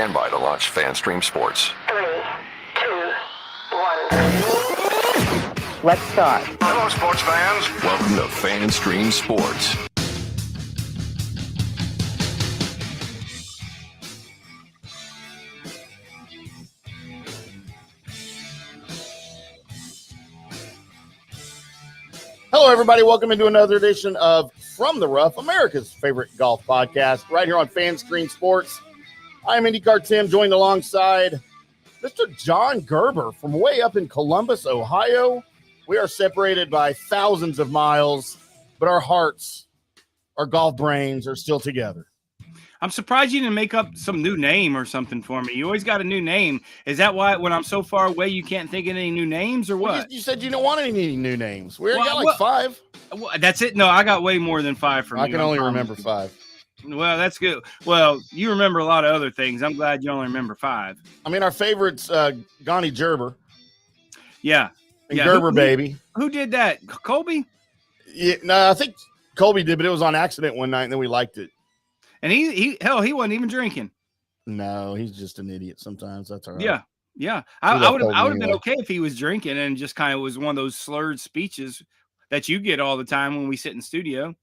Stand by to launch FanStream Sports. 3, 2, 1. Let's start. Hello, sports fans. Welcome to FanStream Sports. Hello, everybody. Welcome into another edition of From the Rough, America's favorite golf podcast, right here on FanStream Sports. I'm IndyCarTim, joined alongside Mr. John Gerber from way up in Columbus, Ohio. We are separated by thousands of miles, but our hearts, our golf brains are still together. I'm surprised you didn't make up some new name or something for me. You always got a new name. Is that why when I'm so far away you can't think of any new names or what? Well, you said you don't want any new names. We already got like 5. Well, that's it? No, I got way more than 5 for me. I can only remember 5. Well, that's good. Well, you remember a lot of other things. I'm glad you only remember 5. I mean, our favorite's John Gerber. Yeah. And Gerber, baby. Who did that? Colby? Yeah, no, I think Colby did, but it was on accident one night, and then we liked it. And he wasn't even drinking. No, he's just an idiot sometimes. That's all right. Yeah. Yeah. I would have been okay if he was drinking and just kind of was one of those slurred speeches that you get all the time when we sit in studio.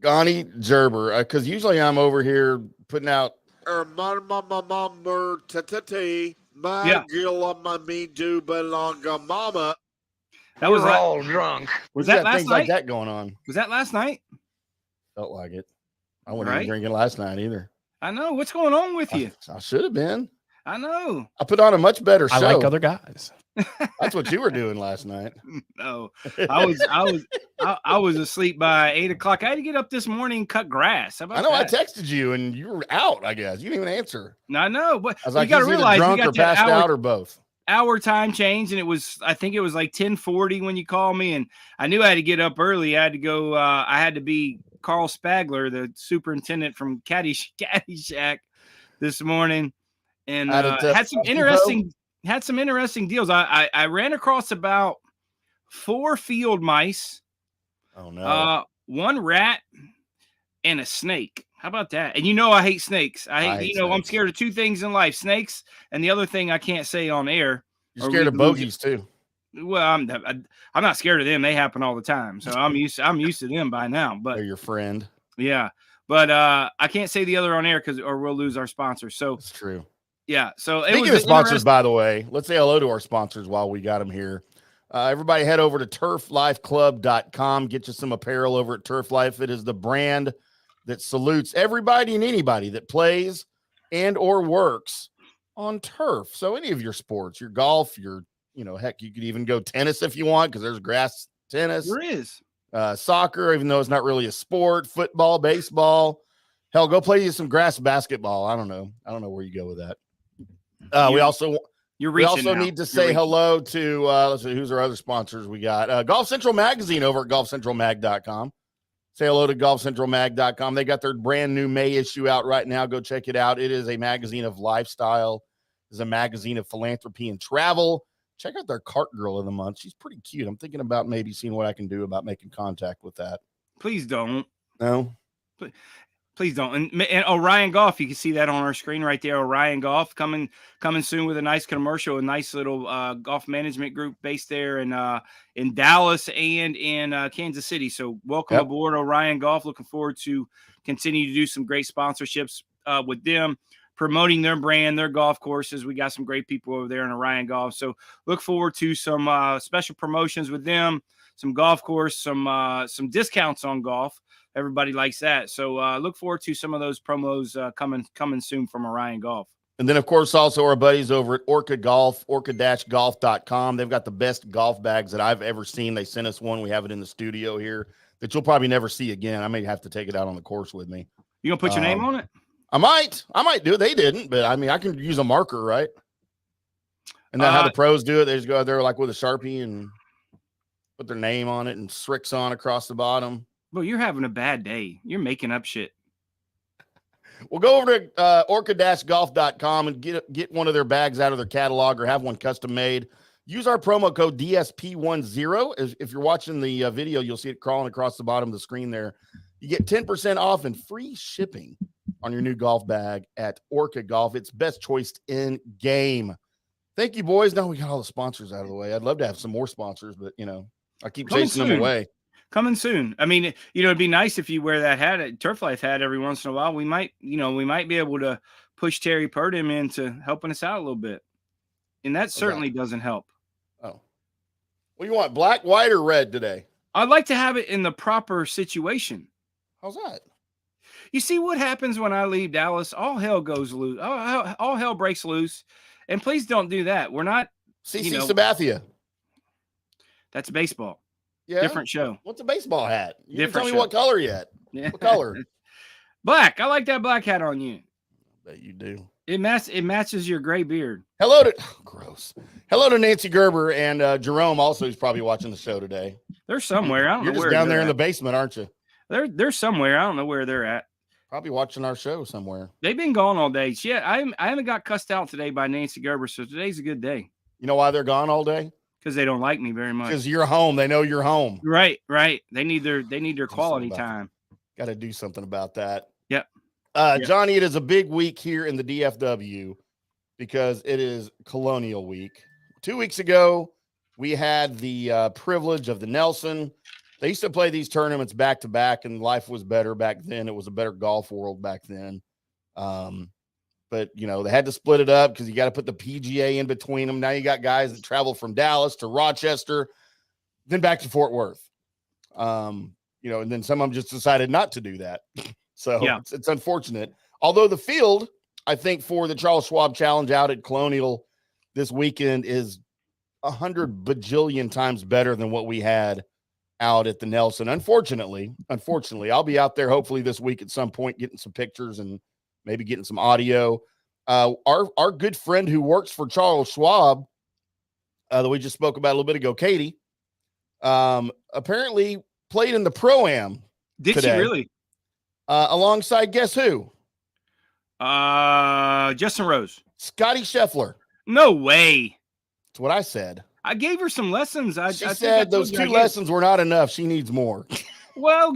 Johnny Gerber, because usually I'm over here putting out Yeah. mama. That was all drunk. Was that last things night? like that going on. Was that last night? Felt like it. I wasn't Right? even drinking last night either. I know. What's going on with you? I should have been. I know. I put on a much better show. I like other guys. That's what you were doing last night. No, I was asleep by 8 o'clock. I had to get up this morning and cut grass. How about I know. that? I texted you and you were out. I guess you didn't even answer. I know, but I was you like, got to he's either realize drunk you or got that passed out or both. hour time change, and I think it was like 10:40 when you called me, and I knew I had to get up early. I had to go. I had to be Carl Spagler, the superintendent from Caddyshack, this morning, and had some interesting deals. I ran across about 4 field mice. Oh no! 1 rat and a snake. How about that? And I hate snakes. I hate snakes. I'm scared of 2 things in life: snakes, and the other thing I can't say on air. You're scared of bogeys too. Well, I'm not scared of them. They happen all the time, so I'm used to them by now. But They're your friend. yeah, but I can't say the other on air or we'll lose our sponsors. So That's true. yeah. So Speaking of sponsors, by the way, let's say hello to our sponsors while we got them here. Everybody head over to turflifeclub.com. Get you some apparel over at Turf Life. It is the brand that salutes everybody and anybody that plays and or works on turf. So any of your sports, your golf, heck, you could even go tennis if you want, because there's grass tennis. There is. Soccer, even though it's not really a sport, football, baseball. Hell, go play you some grass basketball. I don't know where you go with that. We also need to say hello to let's see, who's our other sponsors we got. Golf Central Magazine over at golfcentralmag.com. Say hello to golfcentralmag.com. They got their brand new May issue out right now. Go check it out. It is a magazine of lifestyle. It's a magazine of philanthropy and travel. Check out their Cart Girl of the Month. She's pretty cute. I'm thinking about maybe seeing what I can do about making contact with that. Please don't. No? Please don't. And Orion Golf, you can see that on our screen right there. Orion Golf coming soon with a nice commercial, a nice little golf management group based there in Dallas and in Kansas City. So welcome aboard Orion Golf. Looking forward to continue to do some great sponsorships with them, promoting their brand, their golf courses. We got some great people over there in Orion Golf. So look forward to some special promotions with them, some golf course, some discounts on golf. Everybody likes that. So look forward to some of those promos coming soon from Orion Golf. And then, of course, also our buddies over at Orca Golf, orca-golf.com. They've got the best golf bags that I've ever seen. They sent us one. We have it in the studio here that you'll probably never see again. I may have to take it out on the course with me. You going to put your name on it? I might do it. They didn't, but I mean, I can use a marker, right? And that's how the pros do it. They just go out there like with a Sharpie and put their name on it and Strix on across the bottom. Bro, you're having a bad day. You're making up shit. Well, go over to orca-golf.com and get one of their bags out of their catalog or have one custom made. Use our promo code DSP10. If you're watching the video, you'll see it crawling across the bottom of the screen there. You get 10% off and free shipping on your new golf bag at Orca Golf. It's best choice in game. Thank you, boys. Now we got all the sponsors out of the way. I'd love to have some more sponsors, but, I keep chasing them away. Coming soon. I mean, it'd be nice if you wear that hat, Turf Life hat, every once in a while. We might be able to push Terry Purdom into helping us out a little bit. And that certainly doesn't help. Oh. What do you want, black, white, or red today? I'd like to have it in the proper situation. How's that? You see what happens when I leave Dallas? All hell goes loose. All hell breaks loose. And please don't do that. We're not. CC Sabathia. That's baseball. Yeah. Different show. What's a baseball hat? You didn't tell me show. what color yet. Yeah. What color? Black. I like that black hat on you. I bet you do. It matches your gray beard. Gross. Hello to Nancy Gerber and Jerome also, who's probably watching the show today. They're somewhere. I don't know where. You're just down there in the basement, aren't you? They're somewhere. I don't know where they're at. Probably watching our show somewhere. They've been gone all day. Yeah, I haven't got cussed out today by Nancy Gerber, so today's a good day. You know why they're gone all day? Because they don't like me very much. Because you're home. They know you're home. Right. They need their quality time. Got to do something about that. Yep. Johnny, it is a big week here in the DFW because it is Colonial Week. 2 weeks ago, we had the privilege of the Nelson. They used to play these tournaments back to back, and life was better back then. It was a better golf world back then. But, they had to split it up because you got to put the PGA in between them. Now you got guys that travel from Dallas to Rochester, then back to Fort Worth. And then some of them just decided not to do that. So it's unfortunate. Although the field, I think, for the Charles Schwab Challenge out at Colonial this weekend is 100 bajillion times better than what we had out at the Nelson. Unfortunately, I'll be out there hopefully this week at some point getting some pictures and maybe getting some audio. Our good friend who works for Charles Schwab that we just spoke about a little bit ago, Katie, apparently played in the Pro-Am. Did today, she really? Alongside guess who? Justin Rose. Scotty Scheffler. No way. That's what I said. I gave her some lessons. She said those 2 lessons were not enough. She needs more. Well,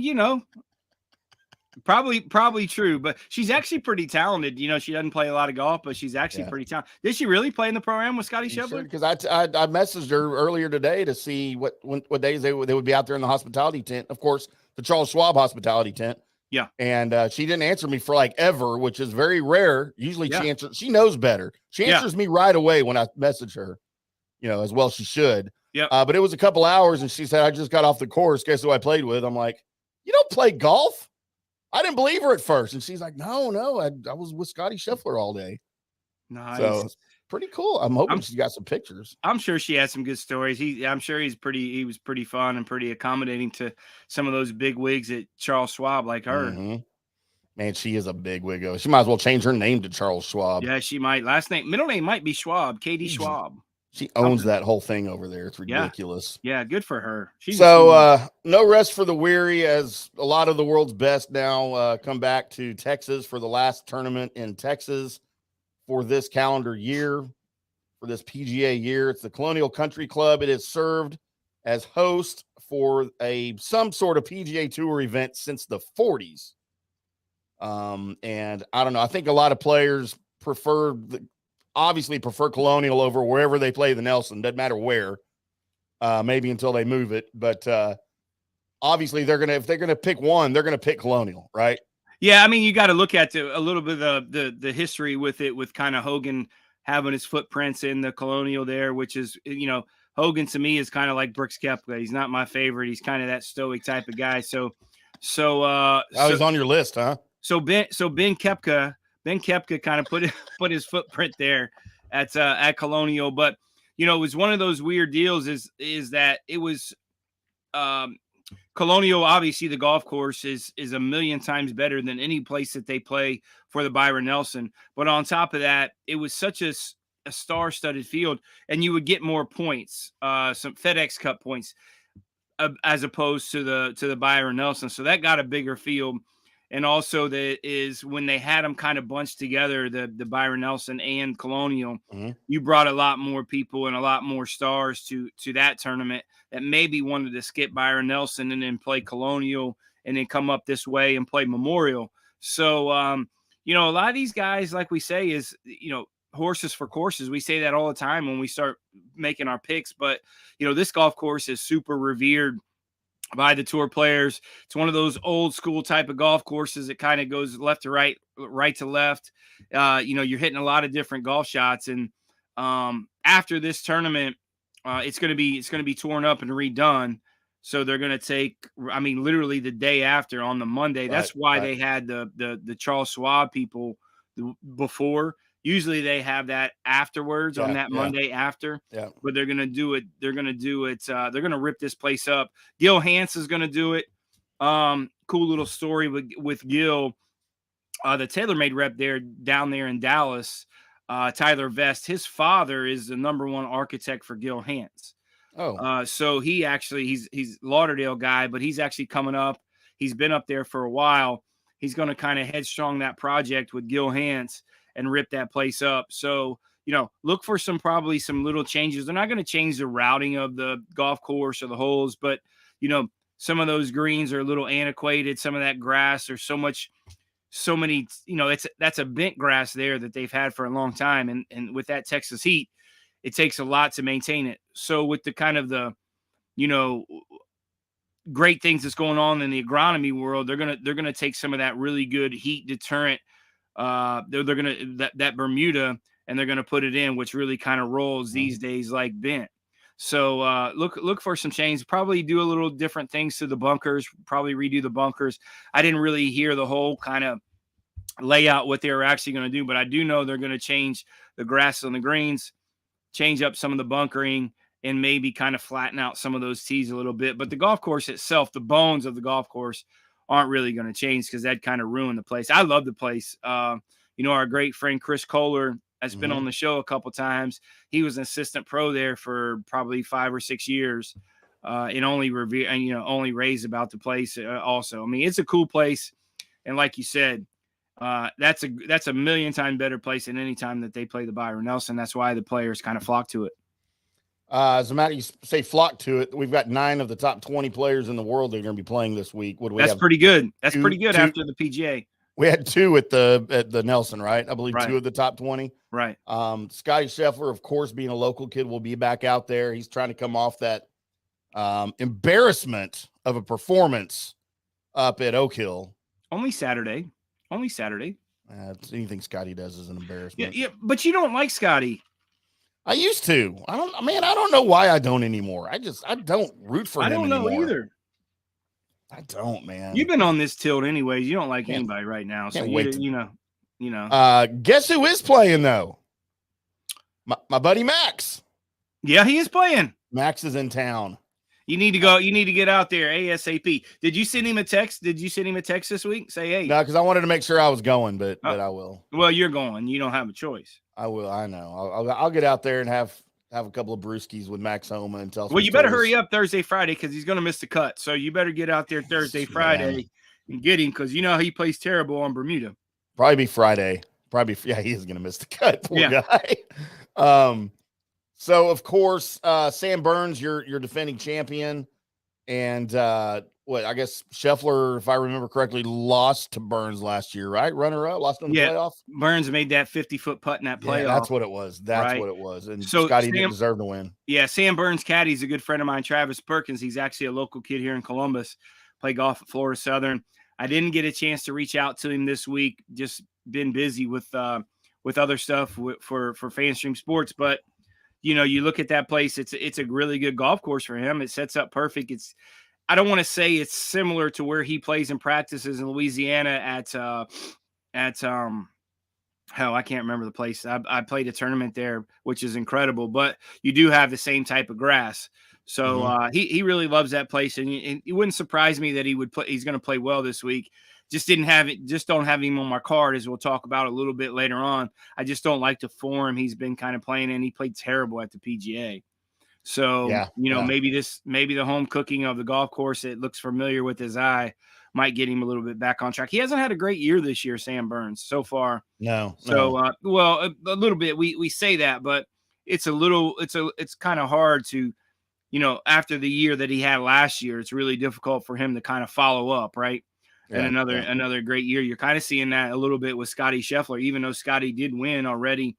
probably true, but she's actually pretty talented. She doesn't play a lot of golf, but she's actually pretty talented. Did she really play in the Pro-Am with Scotty Scheffler? Because I messaged her earlier today to see what days they would be out there in the hospitality tent. Of course, the Charles Schwab hospitality tent. Yeah. And she didn't answer me for ever, which is very rare. Usually she knows better. She answers me right away when I message her, as well she should. Yeah. But it was a couple hours and she said, I just got off the course. Guess who I played with? I'm like, you don't play golf? I didn't believe her at first. And she's like, no, I was with Scotty Scheffler all day. Nice. So pretty cool. I'm hoping she's got some pictures. I'm sure she has some good stories. I'm sure he was pretty fun and pretty accommodating to some of those big wigs at Charles Schwab like her. Mm-hmm. Man, she is a big wiggo. She might as well change her name to Charles Schwab. Yeah, she might. Middle name might be Schwab, Katie Schwab. She owns that whole thing over there. It's ridiculous. Yeah, good for her. No rest for the weary as a lot of the world's best now come back to Texas for the last tournament in Texas for this calendar year, for this PGA year. It's the Colonial Country Club. It has served as host for some sort of PGA Tour event since the 40s. And I don't know. I think a lot of players obviously prefer Colonial over wherever they play the Nelson. Doesn't matter where, maybe until they move it. But obviously if they're gonna pick one, they're gonna pick Colonial, right? Yeah, I mean, you got to look at a little bit of the history with it, with kind of Hogan having his footprints in the Colonial there, which is, Hogan to me is kind of like Brooks Koepka. He's not my favorite. He's kind of that stoic type of guy. So he's on your list, huh? So Ben Koepka kind of put his footprint there at Colonial, but it was one of those weird deals. Is that it was Colonial? Obviously, the golf course is a million times better than any place that they play for the Byron Nelson. But on top of that, it was such a star-studded field, and you would get more points, some FedEx Cup points, as opposed to the Byron Nelson. So that got a bigger field. And also when they had them kind of bunched together, the Byron Nelson and Colonial, you brought a lot more people and a lot more stars to that tournament that maybe wanted to skip Byron Nelson and then play Colonial and then come up this way and play Memorial. So, a lot of these guys, like we say, is, horses for courses. We say that all the time when we start making our picks, but, this golf course is super revered by the tour players. It's one of those old school type of golf courses that kind of goes left to right, right to left. You're hitting a lot of different golf shots. And after this tournament, it's going to be torn up and redone. So they're going to take, literally the day after on the Monday. That's why they had the Charles Schwab people before. Usually they have that afterwards on that Monday after. Yeah. But they're going to do it. They're going to do it. They're going to rip this place up. Gil Hanse is going to do it. Cool little story with Gil. The TaylorMade rep down there in Dallas, Tyler Vest, his father is the #1 architect for Gil Hanse. Oh, so he's Lauderdale guy, but he's actually coming up. He's been up there for a while. He's going to kind of headstrong that project with Gil Hanse and rip that place up. So, look for probably some little changes. They're not going to change the routing of the golf course or the holes, but, some of those greens are a little antiquated. Some of that grass, there's so many, that's a bent grass there that they've had for a long time. And with that Texas heat, it takes a lot to maintain it. So with the kind of the, great things that's going on in the agronomy world, they're gonna take some of that really good heat deterrent. They're gonna that Bermuda, and they're gonna put it in, which really kind of rolls these days like bent. So look for some change. Probably do a little different things to the bunkers. Probably redo the bunkers. I didn't really hear the whole kind of layout what they were actually going to do, but I do know they're going to change the grass on the greens, change up some of the bunkering, and maybe kind of flatten out some of those tees a little bit. But the golf course itself, the bones of the golf course, aren't really going to change because that kind of ruined the place. I love the place. Our great friend Chris Kohler has been on the show a couple times. He was an assistant pro there for probably 5 or 6 years, and only raised about the place. Also, it's a cool place, and like you said, that's a million times better place than any time that they play the Byron Nelson. That's why the players kind of flock to it. As a matter, you say flock to it. We've got 9 of the top 20 players in the world that are going to be playing this week. What do we have? That's pretty good. That's pretty good after the PGA. We had 2 at the Nelson, right? I believe 2 of the top 20. Right. Scotty Scheffler, of course, being a local kid, will be back out there. He's trying to come off that embarrassment of a performance up at Oak Hill. Only Saturday. Anything Scotty does is an embarrassment. Yeah, but you don't like Scotty. I used to. I don't know why I don't anymore. I don't root for him anymore. I don't know either. I don't, man. You've been on this tilt anyways. You don't like anybody right now. So you know. Guess who is playing though? My buddy Max. Yeah, he is playing. Max is in town. You need to go. You need to get out there ASAP. Did you send him a text? This week? Say, hey. No, because I wanted to make sure I was going, but I will. Well, you're going. You don't have a choice. I will. I know. I'll get out there and have a couple of brewskis with Max Homa and tell. Well, you better hurry up Thursday, Friday, because he's going to miss the cut. So you better get out there Thursday, Friday, and get him, because he plays terrible on Bermuda. Probably be Friday. He is going to miss the cut. Poor guy. So of course, Sam Burns, your defending champion, and I guess Scheffler, if I remember correctly, lost to Burns last year, right? Runner up, lost in the playoff. Burns made that 50-foot putt in that playoff. Yeah, that's what it was. What it was. And so Scotty didn't deserve to win. Yeah, Sam Burns' caddy is a good friend of mine, Travis Perkins. He's actually a local kid here in Columbus. Play golf at Florida Southern. I didn't get a chance to reach out to him this week. Just been busy with other stuff for FanStream Sports, but. You look at that place, it's a really good golf course for him. It sets up perfect. I don't want to say it's similar to where he plays and practices in Louisiana at I can't remember the place. I played a tournament there, which is incredible, but you do have the same type of grass. So he really loves that place, and it wouldn't surprise me that he's going to play well this week. Just don't have him on my card, as we'll talk about a little bit later on. I just don't like the form he's been kind of playing in. He played terrible at the PGA. So, maybe the home cooking of the golf course, it looks familiar with his eye, might get him a little bit back on track. He hasn't had a great year this year, Sam Burns, so far. No. So, a little bit, we say that, but it's kind of hard to, after the year that he had last year, it's really difficult for him to kind of follow up, right? and another great year. You're kind of seeing that a little bit with Scotty Scheffler, even though Scotty did win already.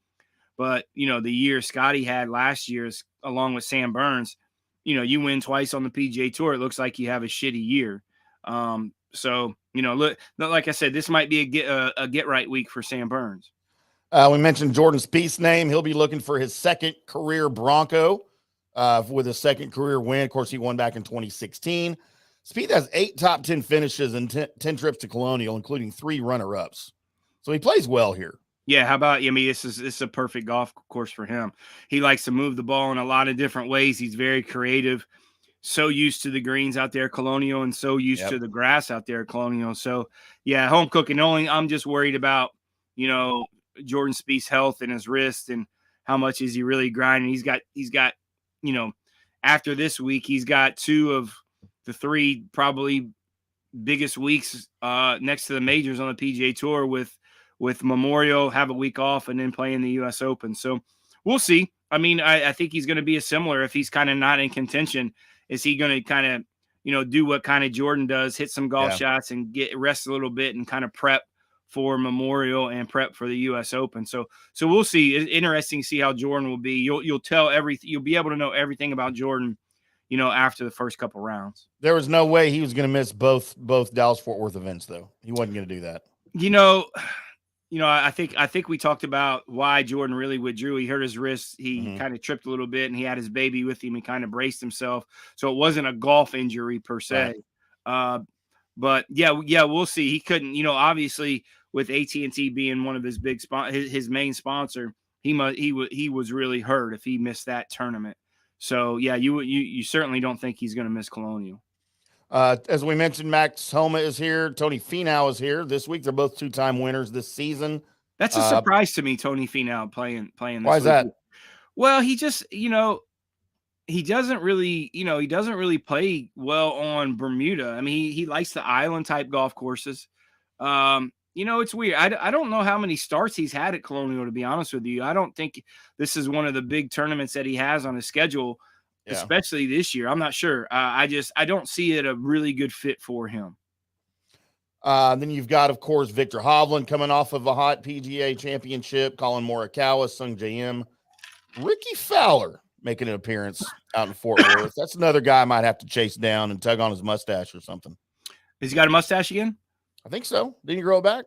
But, the year Scotty had last year, along with Sam Burns, you win twice on the PGA Tour. It looks like you have a shitty year. So, look, like I said, this might be a get right week for Sam Burns. We mentioned Jordan Spieth's name. He'll be looking for his second career Bronco with a second career win. Of course, he won back in 2016. Spieth has 8 top 10 finishes and 10 trips to Colonial, including 3 runner-ups. So he plays well here. Yeah, how about, this is a perfect golf course for him. He likes to move the ball in a lot of different ways. He's very creative, so used to the greens out there, Colonial, and so used to the grass out there, Colonial. So, yeah, home cooking only. I'm just worried about, Jordan Spieth's health and his wrist and how much is he really grinding. He's got, after this week, he's got 2 of the 3 probably biggest weeks next to the majors on the PGA Tour with Memorial, have a week off, and then playing the U.S. Open. So we'll see. I mean, I think he's going to be a similar if he's kind of not in contention. Is he going to kind of, do what kind of Jordan does, hit some golf shots and rest a little bit and kind of prep for Memorial and prep for the U.S. Open. So we'll see. It's interesting to see how Jordan will be. You'll tell everything. You'll be able to know everything about Jordan, after the first couple rounds. There was no way he was going to miss both Dallas-Fort Worth events, though. He wasn't going to do that. I think we talked about why Jordan really withdrew. He hurt his wrist. He kind of tripped a little bit, and he had his baby with him. He kind of braced himself. So it wasn't a golf injury per se. Right. But yeah, we'll see. He couldn't, obviously with AT&T being one of his big his main sponsor, he was really hurt if he missed that tournament. So yeah, you certainly don't think he's going to miss Colonial. As we mentioned, Max Homa is here. Tony Finau is here this week. They're both 2-time winners this season. That's a surprise to me, Tony Finau playing this why is week. that? Well, he just, he doesn't really play well on Bermuda. I mean, he likes the island type golf courses. It's weird. I don't know how many starts he's had at Colonial, to be honest with you. I don't think this is one of the big tournaments that he has on his schedule. Especially this year. I'm not sure. I don't see it a really good fit for him. Then you've got, of course, Victor Hovland coming off of a hot PGA championship, Colin Morikawa, Sung J.M. Ricky Fowler making an appearance out in Fort Worth. That's another guy I might have to chase down and tug on his mustache or something. Has he got a mustache again? I think so. Didn't he grow it back?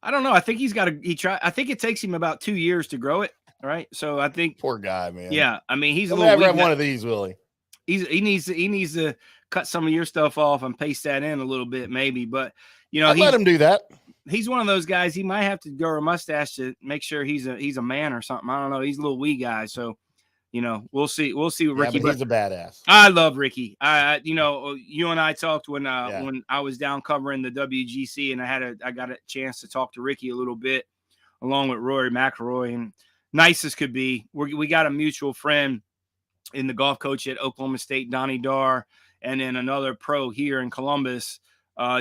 I don't know. I think I think it takes him about 2 years to grow it. Right. So I think poor guy, man. Yeah. I mean, he's He'll never have one of these, will he? He needs to cut some of your stuff off and paste that in a little bit, maybe. But I'd let him do that. He's one of those guys. He might have to grow a mustache to make sure he's a man or something. I don't know. He's a little wee guy. So, we'll see. We'll see with Ricky. But he's a badass. I love Ricky. You and I talked when I was down covering the WGC, and I got a chance to talk to Ricky a little bit, along with Rory McIlroy, and nice as could be. We got a mutual friend in the golf coach at Oklahoma State, Donnie Darr, and then another pro here in Columbus,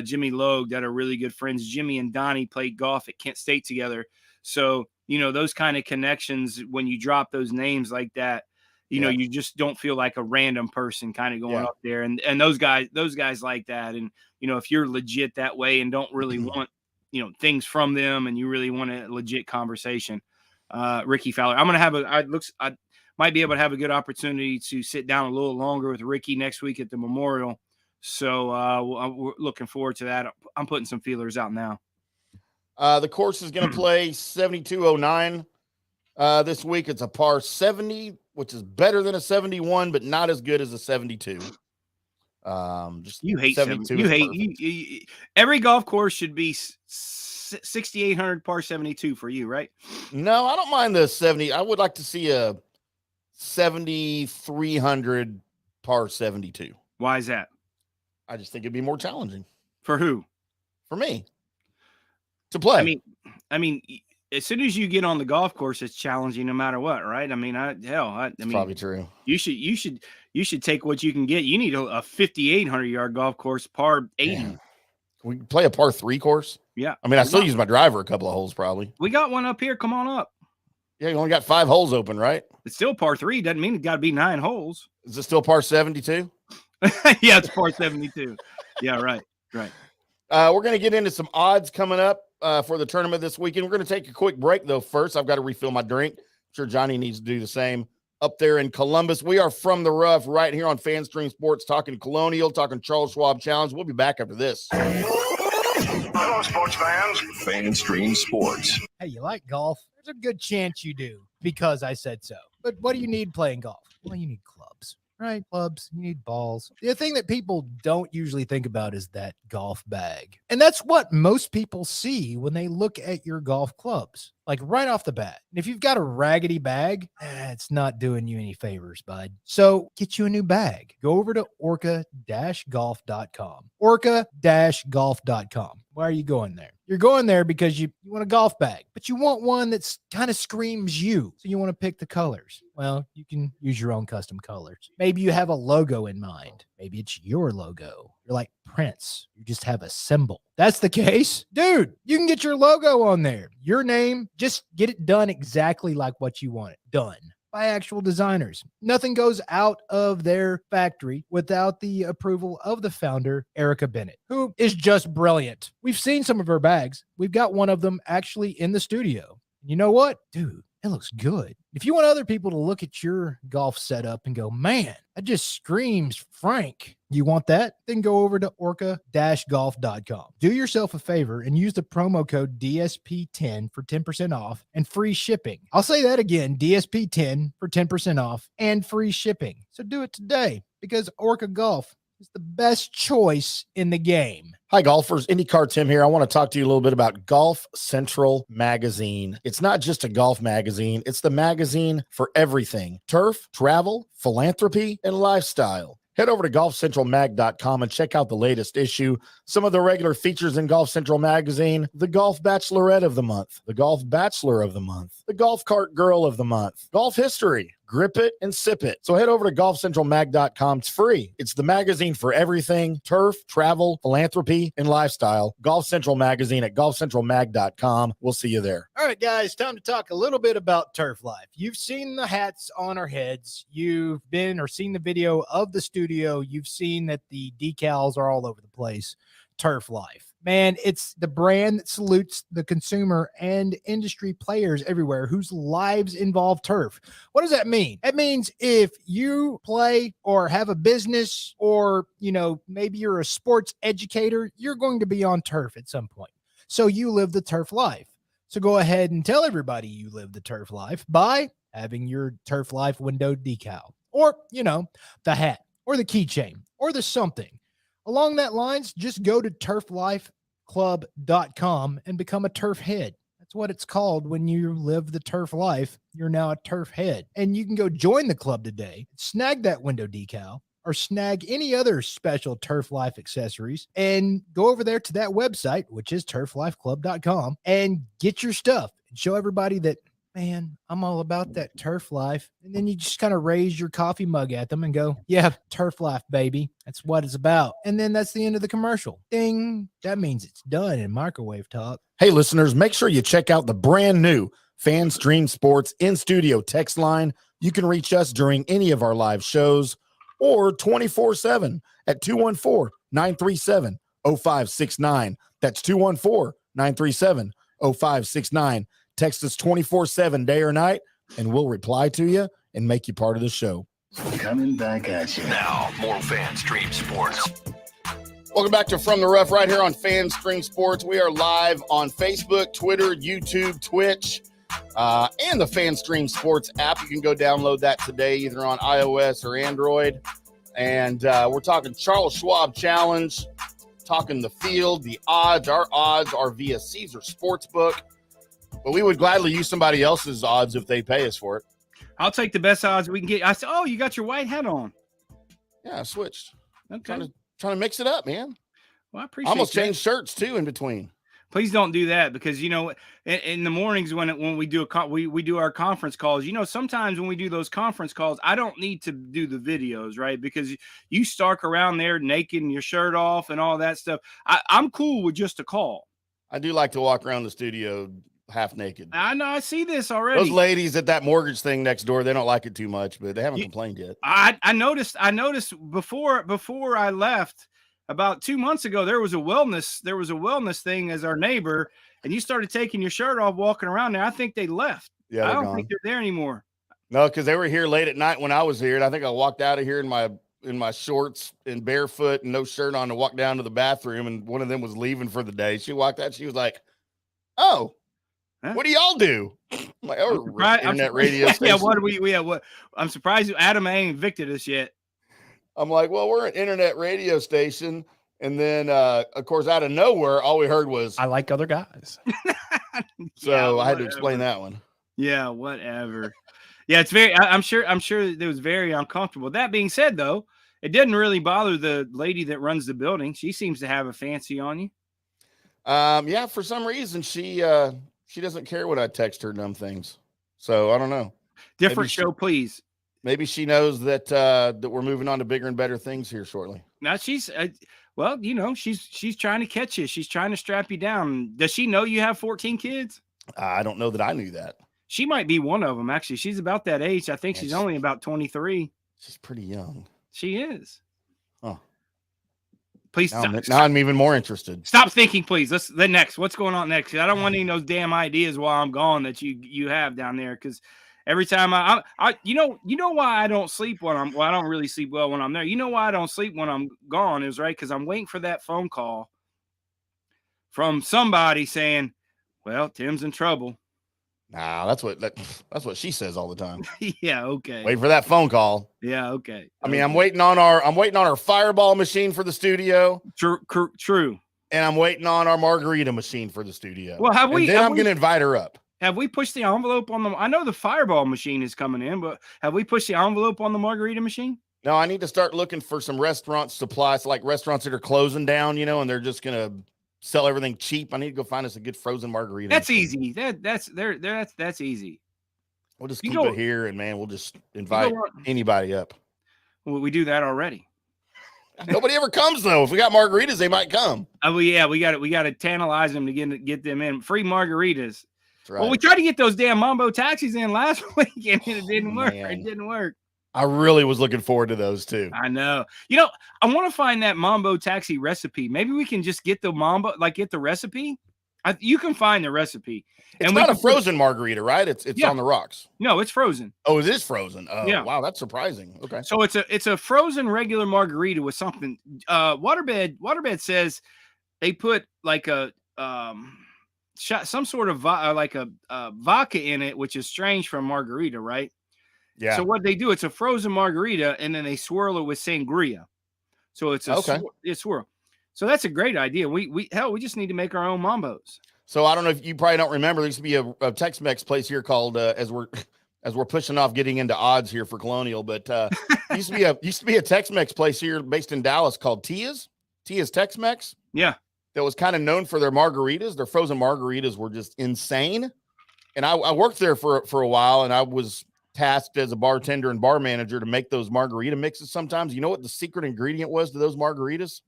Jimmy Logue, that are really good friends. Jimmy and Donnie played golf at Kent State together. So, those kind of connections, when you drop those names like that, you just don't feel like a random person kind of going up there. And those guys like that. And, if you're legit that way and don't really want, things from them, and you really want a legit conversation, Ricky Fowler. I might be able to have a good opportunity to sit down a little longer with Ricky next week at the Memorial. So we're looking forward to that. I'm putting some feelers out now. The course is going to play 7209 this week. It's a par 70, which is better than a 71, but not as good as a 72. You hate 72. You hate every golf course should be 6,800 par 72 for you, right? No, I don't mind the 70. I would like to see a 7,300 par 72. Why is that? I just think it'd be more challenging. For who? For me to play. I mean, as soon as you get on the golf course, it's challenging no matter what, right? I mean, I mean, probably true. You should take what you can get. You need a 5,800 yard golf course, par 80. Yeah. We play a par 3 course. Yeah. I mean, I still use my driver a couple of holes, probably. We got one up here. Come on up. Yeah, you only got 5 holes open, right? It's still par 3. Doesn't mean it got to be 9 holes. Is it still par 72? Yeah, it's par 72. Yeah, right. We're going to get into some odds coming up for the tournament this weekend. We're going to take a quick break, though. First, I've got to refill my drink. I'm sure Johnny needs to do the same up there in Columbus. We are from the rough right here on FanStream Sports, talking Colonial, talking Charles Schwab Challenge. We'll be back after this. Hello, sports fans. FanStream Sports. Hey, you like golf? There's a good chance you do because I said so. But what do you need playing golf? Well, you need clubs, right? Clubs, you need balls. The thing that people don't usually think about is that golf bag. And that's what most people see when they look at your golf clubs, like right off the bat. And if you've got a raggedy bag, it's not doing you any favors, bud. So get you a new bag. Go over to orca-golf.com. Orca-golf.com. Why are you going there? You're going there because you want a golf bag, but you want one that's kind of screams you. So you want to pick the colors. Well, you can use your own custom colors. Maybe you have a logo in mind. Maybe it's your logo. You're like Prince. You just have a symbol. That's the case. Dude, you can get your logo on there. Your name, just get it done exactly like what you want it done. By actual designers. Nothing goes out of their factory without the approval of the founder, Erica Bennett, who is just brilliant. We've seen some of her bags. We've got one of them actually in the studio. You know what? Dude, it looks good. If you want other people to look at your golf setup and go, man, that just screams Frank. You want that? Then go over to orca-golf.com. Do yourself a favor and use the promo code DSP10 for 10% off and free shipping. I'll say that again, DSP10 for 10% off and free shipping. So do it today because Orca Golf is the best choice in the game. Hi, golfers. IndyCarTim here. I want to talk to you a little bit about Golf Central Magazine. It's not just a golf magazine. It's the magazine for everything: turf, travel, philanthropy, and lifestyle. Head over to golfcentralmag.com and check out the latest issue. Some of the regular features in Golf Central Magazine: the Golf Bachelorette of the Month, the Golf Bachelor of the Month, the Golf Cart Girl of the Month, Golf History, Grip It and Sip It. So head over to golfcentralmag.com. It's free. It's the magazine for everything: turf, travel, philanthropy, and lifestyle. Golf Central Magazine at golfcentralmag.com. We'll see you there. All right, guys, time to talk a little bit about Turf Life. You've seen the hats on our heads. You've been or seen the video of the studio. You've seen that the decals are all over the place. Turf Life. Man, it's the brand that salutes the consumer and industry players everywhere whose lives involve turf. What does that mean? It means if you play or have a business or, maybe you're a sports educator, you're going to be on turf at some point. So you live the turf life. So go ahead and tell everybody you live the turf life by having your Turf Life window decal or, the hat or the keychain or the something. Along that lines, just go to turflifeclub.com and become a turf head. That's what it's called when you live the turf life. You're now a turf head. And you can go join the club today, snag that window decal, or snag any other special Turf Life accessories, and go over there to that website, which is turflifeclub.com, and get your stuff and show everybody that, man, I'm all about that turf life. And then you just kind of raise your coffee mug at them and go, yeah, turf life, baby. That's what it's about. And then that's the end of the commercial. Ding. That means it's done in microwave talk. Hey, listeners, make sure you check out the brand new FanStream Sports in-studio text line. You can reach us during any of our live shows or 24/7 at 214-937-0569. That's 214-937-0569. Text us 24/7, day or night, and we'll reply to you and make you part of the show. Coming back at you. Now, more FanStream Sports. Welcome back to From the Rough right here on FanStream Sports. We are live on Facebook, Twitter, YouTube, Twitch, and the FanStream Sports app. You can go download that today, either on iOS or Android. And we're talking Charles Schwab Challenge, talking the field, the odds. Our odds are via Caesar Sportsbook. But we would gladly use somebody else's odds if they pay us for it. I'll take the best odds we can get. I said, oh, you got your white hat on. Yeah, I switched. Okay. Trying to mix it up, man. Well, I appreciate I almost that. changed shirts, too, in between. Please don't do that because, in the mornings when we do we do our conference calls, sometimes when we do those conference calls, I don't need to do the videos, right? Because you stalk around there naked and your shirt off and all that stuff. I'm cool with just a call. I do like to walk around the studio half naked. I know. I see this already. Those ladies at that mortgage thing next door, they don't like it too much, but they haven't complained yet. I noticed before I left, about 2 months ago, there was a wellness thing as our neighbor, and you started taking your shirt off, walking around there. I think they left. Yeah, I don't gone. think they're there anymore. No, because they were here late at night when I was here, and I think I walked out of here in my shorts and barefoot and no shirt on to walk down to the bathroom, and one of them was leaving for the day. She walked out. She was like, "Oh, what do y'all do?" I'm like, "Oh, internet radio station." Yeah, what do we have? What? I'm surprised Adam ain't evicted us yet. I'm like, "Well, we're an internet radio station." And then, of course, out of nowhere, all we heard was, "I like other guys." So I had to explain that one. Yeah, whatever. Yeah, it's I'm sure it was very uncomfortable. That being said, though, it didn't really bother the lady that runs the building. She seems to have a fancy on you. Yeah, for some reason she doesn't care when I text her dumb things. So I don't know. Different show, please. Maybe she knows that that we're moving on to bigger and better things here shortly. Now she's well, she's trying to catch you. She's trying to strap you down. Does she know you have 14 kids? I don't know that I knew that. She might be one of them, actually. She's about that age. I think she's only about 23. She's pretty young. She is. Oh. Please now I'm even more interested. Stop thinking, please. The next. What's going on next? I don't want any of those damn ideas while I'm gone that you have down there, because every time I you know why I don't sleep I don't really sleep well when I'm there. You know why I don't sleep when I'm gone is right, because I'm waiting for that phone call from somebody saying, "Well, Tim's in trouble." Nah, that's what she says all the time. Yeah, okay. Wait for that phone call. Yeah, okay. I mean, I'm waiting on our fireball machine for the studio. True. And I'm waiting on our margarita machine for the studio. Well, I'm going to invite her up. Have we pushed the envelope on I know the fireball machine is coming in, but have we pushed the envelope on the margarita machine? No, I need to start looking for some restaurant supplies, like restaurants that are closing down, and they're just going to sell everything cheap. I need to go find us a good frozen margarita. That's easy. That's easy. We'll just keep it here, and man, we'll just invite anybody up. Well, we do that already. Nobody ever comes though. If we got margaritas, they might come. Oh, yeah, we got to tantalize them to get them in. Free margaritas. That's right. Well, we tried to get those damn Mambo taxis in last week, and it didn't work. Man. It didn't work. I really was looking forward to those too. I know. I want to find that Mambo taxi recipe. Maybe we can just get the get the recipe. You can find the recipe. It's not a frozen margarita, right? It's on the rocks. No, it's frozen. Oh, it is frozen. Oh, yeah. Wow, that's surprising. Okay. So it's a frozen regular margarita with something. Waterbed says they put like a some sort of vodka in it, which is strange for a margarita, right? Yeah. So what they do, it's a frozen margarita, and then they swirl it with sangria. So it's it's swirl. So that's a great idea. We just need to make our own Mambos. So I don't know if you probably don't remember. There used to be a Tex-Mex place here called as we're pushing off getting into odds here for Colonial, but used to be a Tex-Mex place here based in Dallas called Tia's Tex-Mex. Yeah. That was kind of known for their margaritas. Their frozen margaritas were just insane. And I worked there for a while, and I was tasked as a bartender and bar manager to make those margarita mixes sometimes. You know what the secret ingredient was to those margaritas?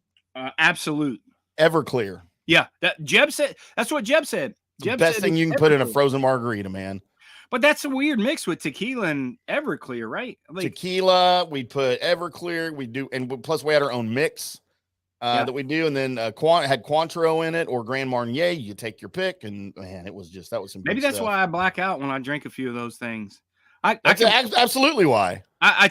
Absolute. Everclear. Yeah. Jeb said. That's what Jeb said. The best thing you can put in a frozen margarita, man. But that's a weird mix with tequila and Everclear, right? Tequila, we put Everclear, we do, and plus we had our own mix that we do, and then had Cointreau in it or Grand Marnier. You take your pick, and man, that was some. Maybe that's why I black out when I drink a few of those things. That's absolutely why. I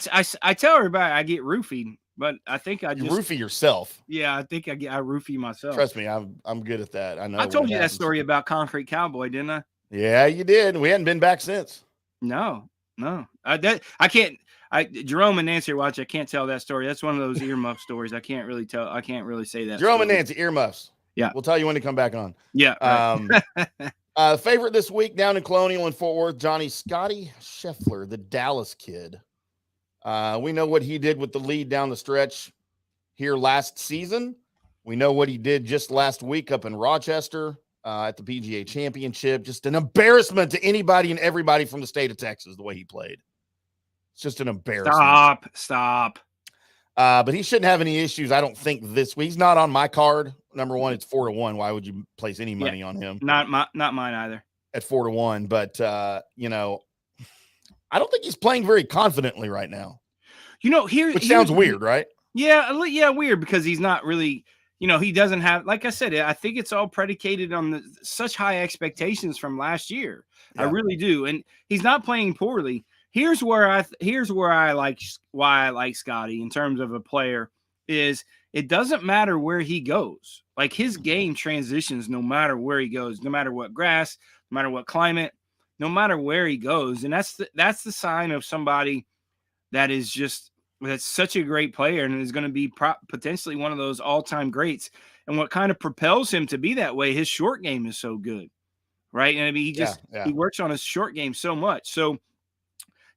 tell everybody I get roofied, but I think I just roofie yourself. Yeah, I think I roofie myself. Trust me, I'm good at that. I know. I told you that story about Concrete Cowboy, didn't I? Yeah, you did. We hadn't been back since. No. I can't. Jerome and Nancy are watching. I can't tell that story. That's one of those earmuff stories. I can't really tell. I can't really say that. Jerome and Nancy earmuffs. Yeah, we'll tell you when to come back on. Yeah. Right. Favorite this week down in Colonial and Fort Worth, Johnny Scotty Scheffler, the Dallas kid. We know what he did with the lead down the stretch here last season. We know what he did just last week up in Rochester at the PGA Championship. Just an embarrassment to anybody and everybody from the state of Texas, the way he played. It's just an embarrassment. Stop. But he shouldn't have any issues, I don't think, this week. He's not on my card. Number one, it's 4-1. Why would you place any money on him? Not mine either. At 4-1. But, I don't think he's playing very confidently right now. Which sounds weird, right? Yeah, weird because he's not really, he doesn't have, like I said, I think it's all predicated on such high expectations from last year. Yeah. I really do. And he's not playing poorly. Here's where I like why I like Scotty in terms of a player is it doesn't matter where he goes. Like his game transitions no matter where he goes, no matter what grass, no matter what climate, no matter where he goes. And that's the sign of somebody that is that's such a great player and is going to be potentially one of those all-time greats. And what kind of propels him to be that way, his short game is so good, right? And I mean, he works on his short game so much. So,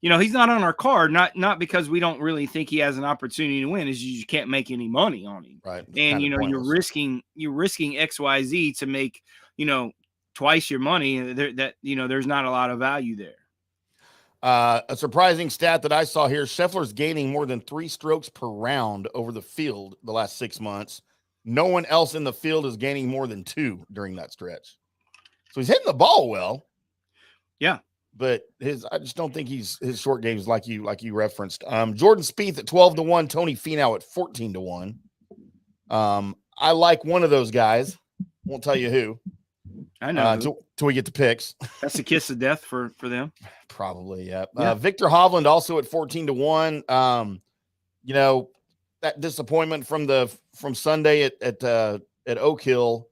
he's not on our card, not because we don't really think he has an opportunity to win, is you can't make any money on him. Right. And, you're risking XYZ to make, twice your money. There's not a lot of value there. A surprising stat that I saw here, Scheffler's gaining more than 3 strokes per round over the field the last 6 months. No one else in the field is gaining more than 2 during that stretch. So he's hitting the ball well. Yeah. But I just don't think his short game is like you referenced. Jordan Spieth at 12-1, Tony Finau at 14-1. I like one of those guys. Won't tell you who. I know. Till we get to picks. That's the kiss of death for them. Probably, yeah. Victor Hovland also at 14-1. That disappointment from Sunday at Oak Hill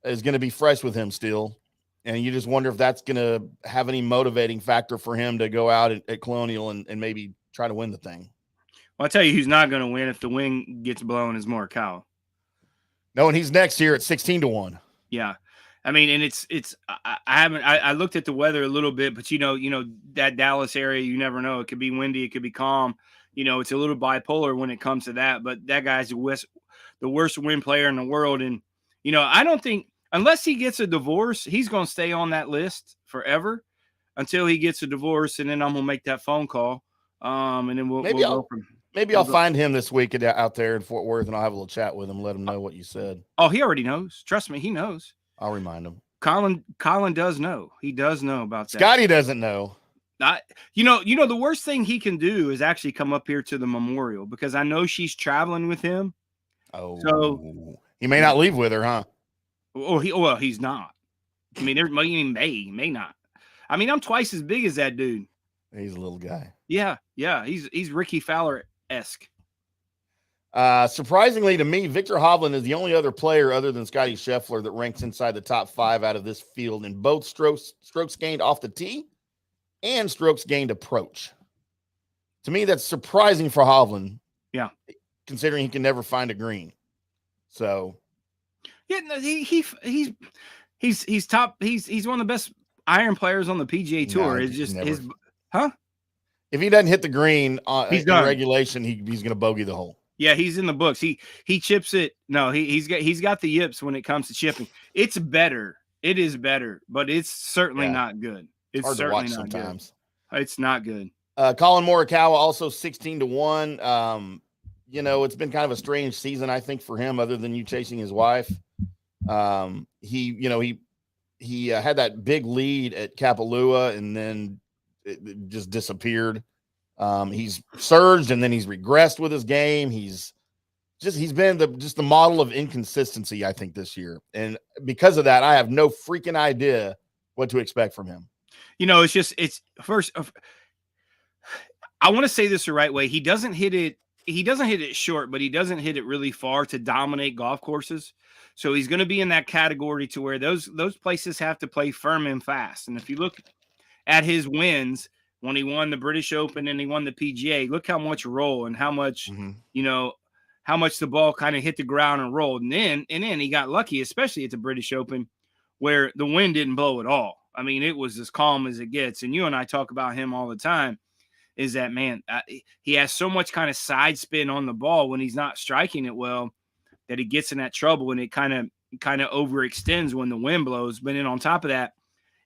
is going to be fresh with him still, and you just wonder if that's going to have any motivating factor for him to go out at Colonial and maybe try to win the thing. Well, I'll tell you who's not going to win if the wind gets blown is Morikawa. No, and he's next here at 16-1. Yeah. I mean, and I looked at the weather a little bit, but that Dallas area, you never know. It could be windy. It could be calm. It's a little bipolar when it comes to that, but that guy's the worst wind player in the world. And, I don't think unless he gets a divorce, he's going to stay on that list forever until he gets a divorce. And then I'm going to make that phone call. And then Maybe I'll find him this week out there in Fort Worth and I'll have a little chat with him. Let him know what you said. Oh, he already knows. Trust me. He knows. I'll remind him. Colin does know. He does know about that. Scotty doesn't know. The worst thing he can do is actually come up here to the memorial because I know she's traveling with him. Oh, so he may not leave with her, huh? He's not. I mean, may not. I mean, I'm twice as big as that dude. He's a little guy. Yeah. He's Ricky Fowler-esque. Surprisingly to me, Victor Hovland is the only other player other than Scotty Scheffler that ranks inside the top 5 out of this field in both strokes gained off the tee and strokes gained approach. To me, that's surprising for Hovland. Yeah. Considering he can never find a green. So. Yeah, no, he's top. He's one of the best iron players on the PGA Tour. It's just his, huh? If he doesn't hit the green he's in done. Regulation, he's going to bogey the hole. Yeah, he's in the books. He chips it. No, he's got the yips when it comes to chipping. It's better. It is better, but it's certainly not good. It's hard certainly to watch not sometimes. Good. It's not good. Colin Morikawa also 16-1. It's been kind of a strange season, I think, for him, other than you chasing his wife. He had that big lead at Kapalua, and then it just disappeared. He's surged and then he's regressed with his game. He's been the model of inconsistency, I think, this year. And because of that, I have no freaking idea what to expect from him. It's first. I want to say this the right way. He doesn't hit it short, but he doesn't hit it really far to dominate golf courses. So he's going to be in that category to where those places have to play firm and fast. And if you look at his wins, when he won the British Open and he won the PGA, look how much roll and how much, how much the ball kind of hit the ground and rolled. And then he got lucky, especially at the British Open, where the wind didn't blow at all. I mean, it was as calm as it gets. And you and I talk about him all the time, is that, man, he has so much kind of side spin on the ball when he's not striking it well that he gets in that trouble and it kind of overextends when the wind blows. But then on top of that,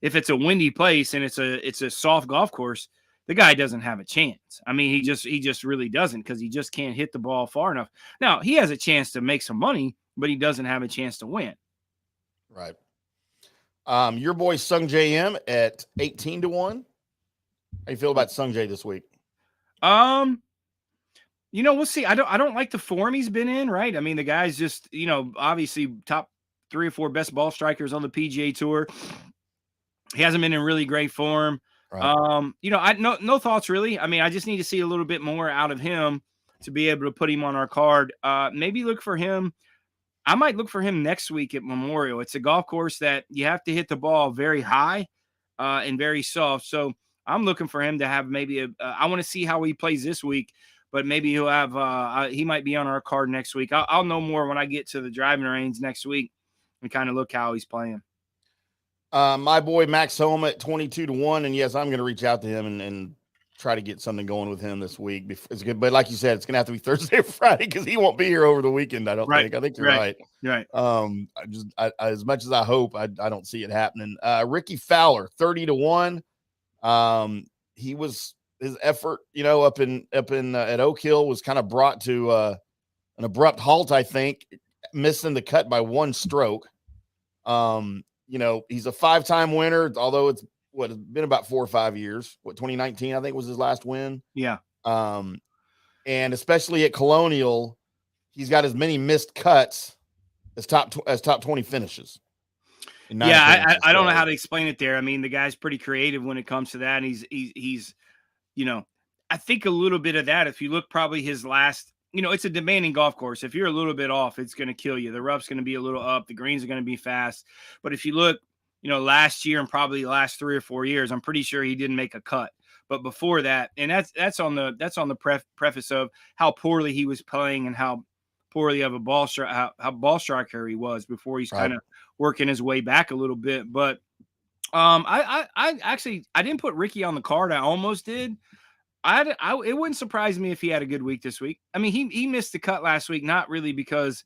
if it's a windy place and it's a soft golf course, the guy doesn't have a chance. I mean, he just really doesn't, because he just can't hit the ball far enough. Now, he has a chance to make some money, but he doesn't have a chance to win. Right. Your boy Sung J M at 18-1. How you feel about Sung J this week? We'll see. I don't like the form he's been in, right? I mean, the guy's just, obviously top 3 or 4 best ball strikers on the PGA Tour. He hasn't been in really great form. Right. No thoughts really. I mean, I just need to see a little bit more out of him to be able to put him on our card. Maybe look for him. I might look for him next week at Memorial. It's a golf course that you have to hit the ball very high and very soft. So I'm looking for him to have maybe I want to see how he plays this week, but maybe he'll have he might be on our card next week. I'll know more when I get to the driving range next week and kind of look how he's playing. My boy Max Home at 22-1, and yes, I'm going to reach out to him and try to get something going with him this week. It's good, but like you said, it's going to have to be Thursday or Friday because he won't be here over the weekend. I don't think. I think you're right. Right. As much as I hope, I don't see it happening. Ricky Fowler, 30-1. His effort, up in at Oak Hill was kind of brought to an abrupt halt. I think missing the cut by 1 stroke. He's a 5-time winner, although it's been about 4 or 5 years. 2019, I think, was his last win. Yeah. And especially at Colonial, he's got as many missed cuts as top 20 finishes. Yeah, I don't know how to explain it there. I mean, the guy's pretty creative when it comes to that. And he's I think a little bit of that, if you look probably his last, it's a demanding golf course. If you're a little bit off, it's going to kill you. The rough's going to be a little up. The greens are going to be fast. But if you look, last year and probably the last 3 or 4 years, I'm pretty sure he didn't make a cut. But before that, and that's on the preface of how poorly he was playing and how poorly of a ball striker he was before he's kind of working his way back a little bit. But I didn't put Ricky on the card. I almost did. It wouldn't surprise me if he had a good week this week. I mean, he missed the cut last week, not really because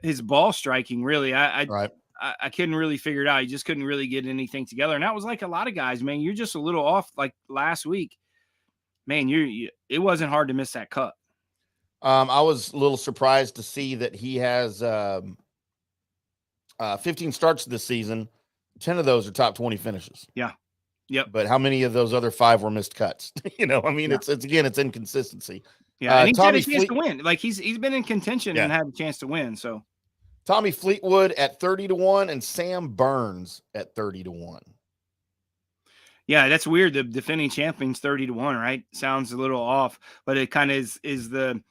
his ball striking, really. I couldn't really figure it out. He just couldn't really get anything together. And that was like a lot of guys, man. You're just a little off like last week. Man, it wasn't hard to miss that cut. I was a little surprised to see that he has 15 starts this season. 10 of those are top 20 finishes. Yeah. Yep. But how many of those other 5 were missed cuts? It's inconsistency. Yeah. And he's had a chance to win. Like he's been in contention and had a chance to win. So Tommy Fleetwood at 30-1 and Sam Burns at 30-1. Yeah, that's weird. The defending champion's 30-1, right? Sounds a little off, but it kind of is the,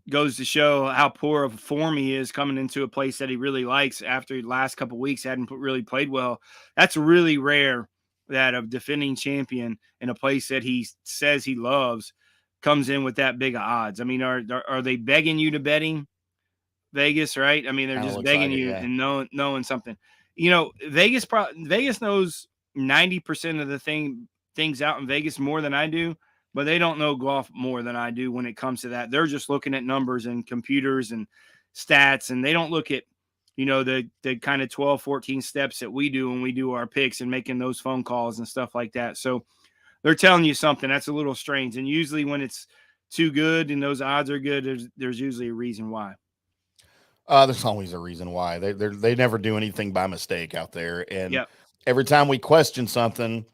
goes to show how poor of a form he is coming into a place that he really likes after the last couple of weeks hadn't really played well. That's really rare that a defending champion in a place that he says he loves comes in with that big of odds. I mean, are they begging you to bet him? Vegas, right? I mean, they're just begging you and knowing something. Vegas knows 90% of the things out in Vegas more than I do, but they don't know golf more than I do when it comes to that. They're just looking at numbers and computers and stats, and they don't look at the kind of 12, 14 steps that we do when we do our picks and making those phone calls and stuff like that. So they're telling you something that's a little strange. And usually when it's too good and those odds are good, there's usually a reason why. There's always a reason why. They never do anything by mistake out there. And every time we question something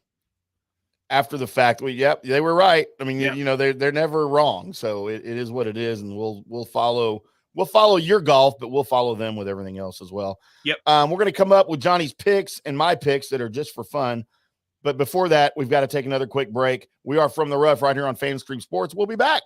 after the fact, they were right. I mean, they're never wrong. So it is what it is. And we'll follow your golf, but we'll follow them with everything else as well. Yep. We're going to come up with Johnny's picks and my picks that are just for fun. But before that, we've got to take another quick break. We are From the Rough right here on FanStream Sports. We'll be back.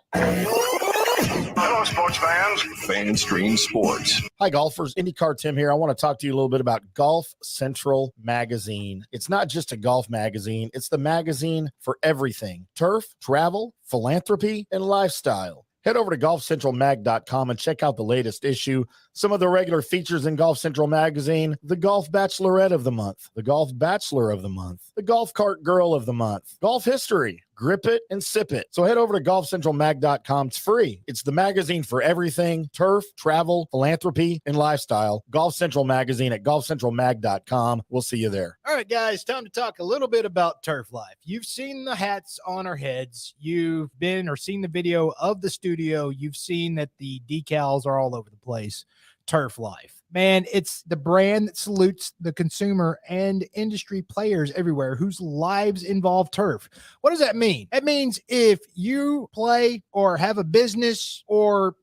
Hello, sports fans. FanStream Sports. Hi, golfers. IndyCar Tim here. I want to talk to you a little bit about Golf Central Magazine. It's not just a golf magazine. It's the magazine for everything: turf, travel, philanthropy, and lifestyle. Head over to golfcentralmag.com and check out the latest issue. Some of the regular features in Golf Central Magazine: the Golf Bachelorette of the Month, the Golf Bachelor of the Month, the Golf Cart Girl of the Month, Golf History, Grip It and Sip It. So head over to golfcentralmag.com. It's free. It's the magazine for everything: turf, travel, philanthropy, and lifestyle. Golf Central Magazine at golfcentralmag.com. We'll see you there. All right, guys, time to talk a little bit about Turf Life. You've seen the hats on our heads. You've been or seen the video of the studio. You've seen that the decals are all over the place. Turf Life. Man, it's the brand that salutes the consumer and industry players everywhere whose lives involve turf. What does that mean? It means if you play or have a business or,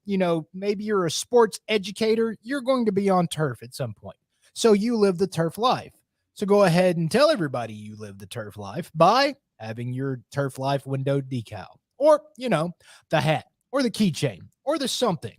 maybe you're a sports educator, you're going to be on turf at some point. So you live the turf life. So go ahead and tell everybody you live the turf life by having your Turf Life window decal or, the hat or the keychain or the something.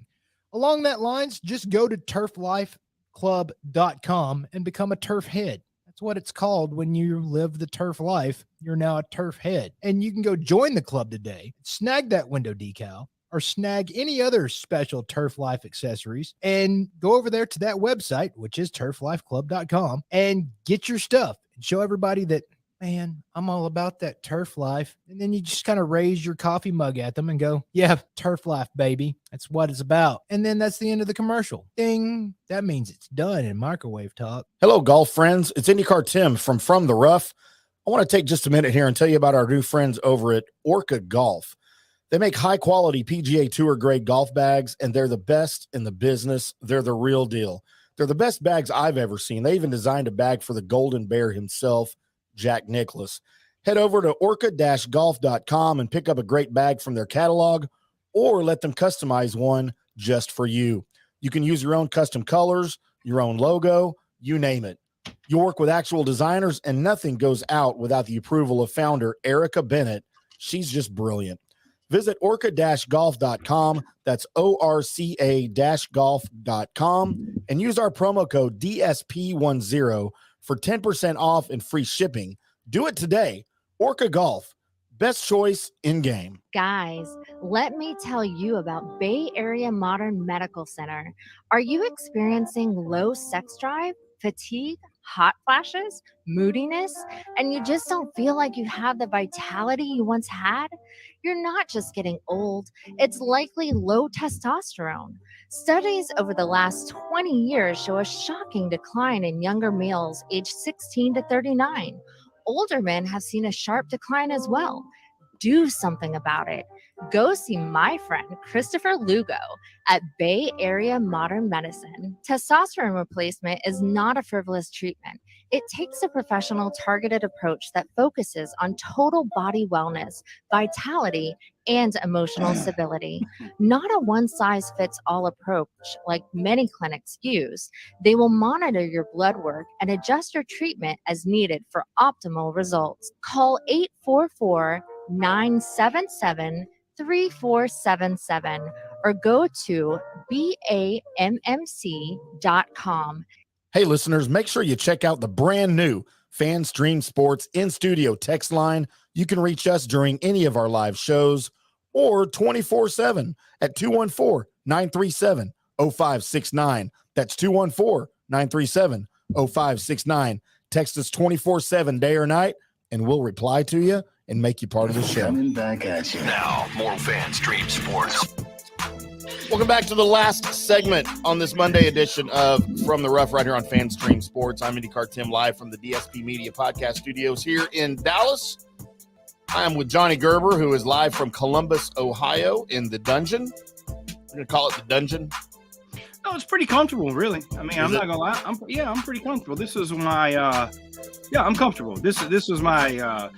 Along that lines, just go to turflifeclub.com and become a turf head. That's what it's called when you live the turf life. You're now a turf head. And you can go join the club today, snag that window decal, or snag any other special Turf Life accessories and go over there to that website, which is turflifeclub.com, and get your stuff and show everybody that, man, I'm all about that turf life. And then you just kind of raise your coffee mug at them and go, yeah, turf life, baby. That's what it's about. And then that's the end of the commercial. Ding. That means it's done in microwave talk. Hello, golf friends. It's IndyCarTim from the Rough. I want to take just a minute here and tell you about our new friends over at Orca Golf. They make high-quality PGA Tour grade golf bags, and they're the best in the business. They're the real deal. They're the best bags I've ever seen. They even designed a bag for the Golden Bear himself, Jack Nicklaus. Head over to orca-golf.com and pick up a great bag from their catalog, or let them customize one just for you. You can use your own custom colors, your own logo, you name it. You work with actual designers, and nothing goes out without the approval of founder Erica Bennett. She's just brilliant. Visit orca-golf.com. That's orca-golf.com, and use our promo code DSP10 for 10% off and free shipping. Do it today. Orca Golf, best choice in game. Guys, let me tell you about Bay Area Modern Medical Center. Are you experiencing low sex drive, fatigue, hot flashes, moodiness, and you just don't feel like you have the vitality you once had? You're not just getting old, it's likely low testosterone. Studies over the last 20 years show a shocking decline in younger males aged 16 to 39. Older men have seen a sharp decline as well. Do something about it. Go see my friend Christopher Lugo at Bay Area Modern Medicine. Testosterone replacement is not a frivolous treatment. It takes a professional, targeted approach that focuses on total body wellness, vitality, and emotional stability. Not a one-size-fits-all approach like many clinics use. They will monitor your blood work and adjust your treatment as needed for optimal results. Call 844-977-3477 or go to BAMMC.com. Hey, listeners, make sure you check out the brand new FanStream Sports in-studio text line. You can reach us during any of our live shows or 24/7 at 214-937-0569. That's 214-937-0569. Text us 24/7 day or night, and we'll reply to you and make you part of the show. Coming back at you. Now, more FanStream Sports. Welcome back to the last segment on this Monday edition of From the Rough right here on FanStream Sports. I'm IndyCarTim live from the DSP Media Podcast Studios here in Dallas. I'm with Johnny Gerber, who is live from Columbus, Ohio, in the dungeon. We're going to call it the dungeon. No, it's pretty comfortable, really. I mean, I'm not gonna lie. I'm pretty comfortable. This is my I'm comfortable. This was my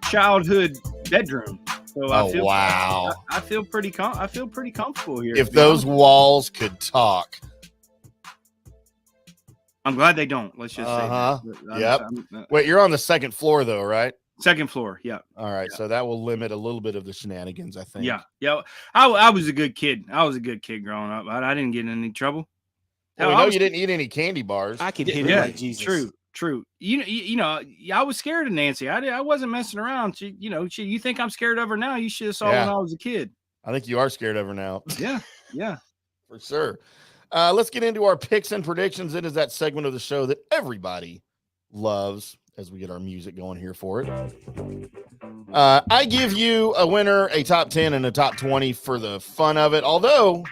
childhood bedroom. So wow. I feel pretty comfortable here. If those walls could talk. I'm glad they don't. Let's just say that. Yep. Wait, you're on the second floor though, right? Second floor, yeah. All right, yeah. So that will limit a little bit of the shenanigans, I think. Yeah. I was a good kid. I was a good kid growing up. I didn't get in any trouble. Well, we know you didn't eat any candy bars. I could hit it like Jesus. True. You know, I was scared of Nancy. I wasn't messing around. You think I'm scared of her now? You should have saw when I was a kid. I think you are scared of her now. Yeah. For sure. Let's get into our picks and predictions. It is that segment of the show that everybody loves as we get our music going here for it. I give you a winner, a top 10, and a top 20 for the fun of it. Although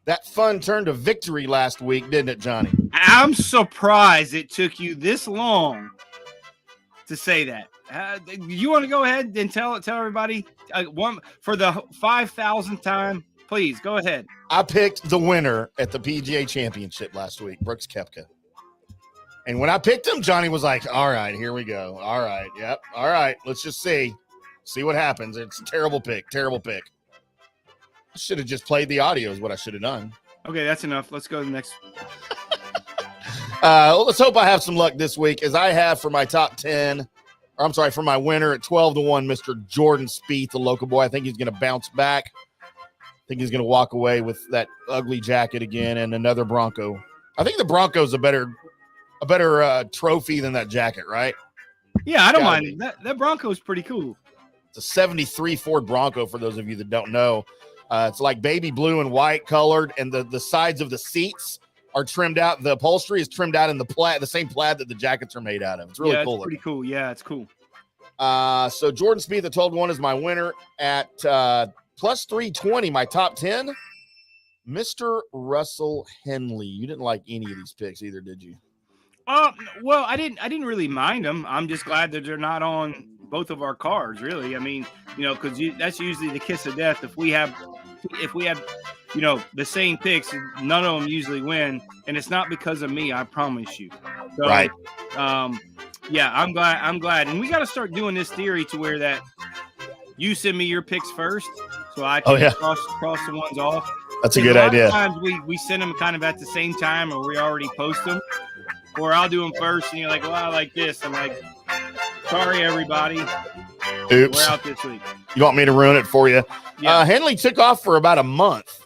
that fun turned to victory last week, didn't it, Johnny? I'm surprised it took you this long to say that. You want to go ahead and tell everybody one for the 5,000th time? Please go ahead. I picked the winner at the PGA Championship last week, Brooks Koepka. And when I picked him, Johnny was like, all right, here we go. All right. Yep. All right. Let's just see what happens. It's a terrible pick. I should have just played the audio is what I should have done. Okay, that's enough. Let's go to the next. Let's hope I have some luck this week, as I have for my top 10. Or I'm sorry, for my winner at 12-1, Mr. Jordan Spieth, the local boy. I think he's going to bounce back. I think he's going to walk away with that ugly jacket again and another Bronco. I think the Bronco's a better trophy than that jacket, right? Yeah, I don't mind. That Bronco's pretty cool. It's a 73 Ford Bronco, for those of you that don't know. It's like baby blue and white colored, and the sides of the seats are trimmed out. The upholstery is trimmed out in the same plaid that the jackets are made out of. It's really cool. It's pretty cool. Yeah, it's cool. So Jordan Spieth at 12-1 is my winner. At plus 320, my top 10, Mr. Russell Henley. You didn't like any of these picks either, did you? Well, I didn't really mind them. I'm just glad that they're not on both of our cards, really. I mean, because that's usually the kiss of death. If we have, the same picks, none of them usually win, and it's not because of me. I promise you. So, right. Yeah, I'm glad, and we got to start doing this theory to where that you send me your picks first, so I can cross the ones off. That's a good idea. Sometimes we send them kind of at the same time, or we already post them. Or I'll do them first, and you're like, well, I like this. I'm like, sorry, everybody. Oops. We're out this week. You want me to ruin it for you? Yeah. Henley took off for about a month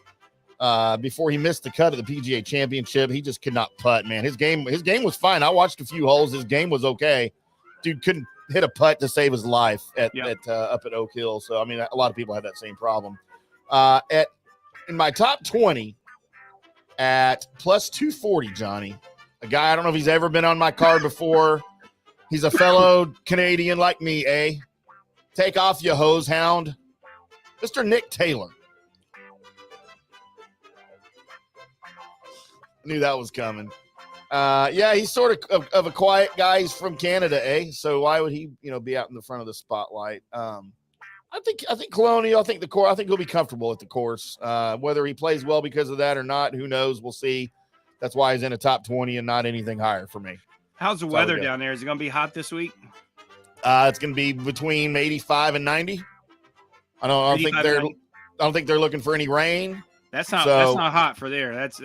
before he missed the cut of the PGA Championship. He just could not putt, man. His game was fine. I watched a few holes. His game was okay. Dude couldn't hit a putt to save his life up at Oak Hill. So, I mean, a lot of people have that same problem. In my top 20 at plus 240, Johnny, a guy, I don't know if he's ever been on my card before. He's a fellow Canadian like me, eh? Take off your hose hound. Mr. Nick Taylor. I knew that was coming. He's sort of a quiet guy. He's from Canada, eh? So why would he, be out in the front of the spotlight? I think Colonial, I think he'll be comfortable at the course. Whether he plays well because of that or not, who knows? We'll see. That's why he's in a top 20 and not anything higher for me. How's the weather down there? Is it going to be hot this week? It's going to be between 85 and 90. I don't think they're looking for any rain. That's not hot for there. That's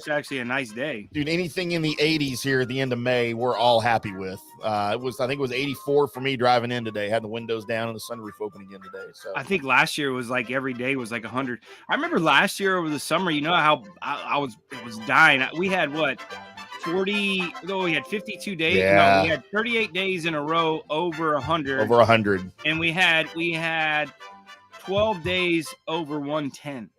actually a nice day. Dude, anything in the 80s here at the end of May, we're all happy with. I think it was 84 for me driving in today. Had the windows down and the sunroof open again today. So I think last year was like every day was like 100. I remember last year over the summer, how I was dying. We had 40, we had 52 days. Yeah. No, we had 38 days in a row over 100. Over 100. And we had 12 days over 110.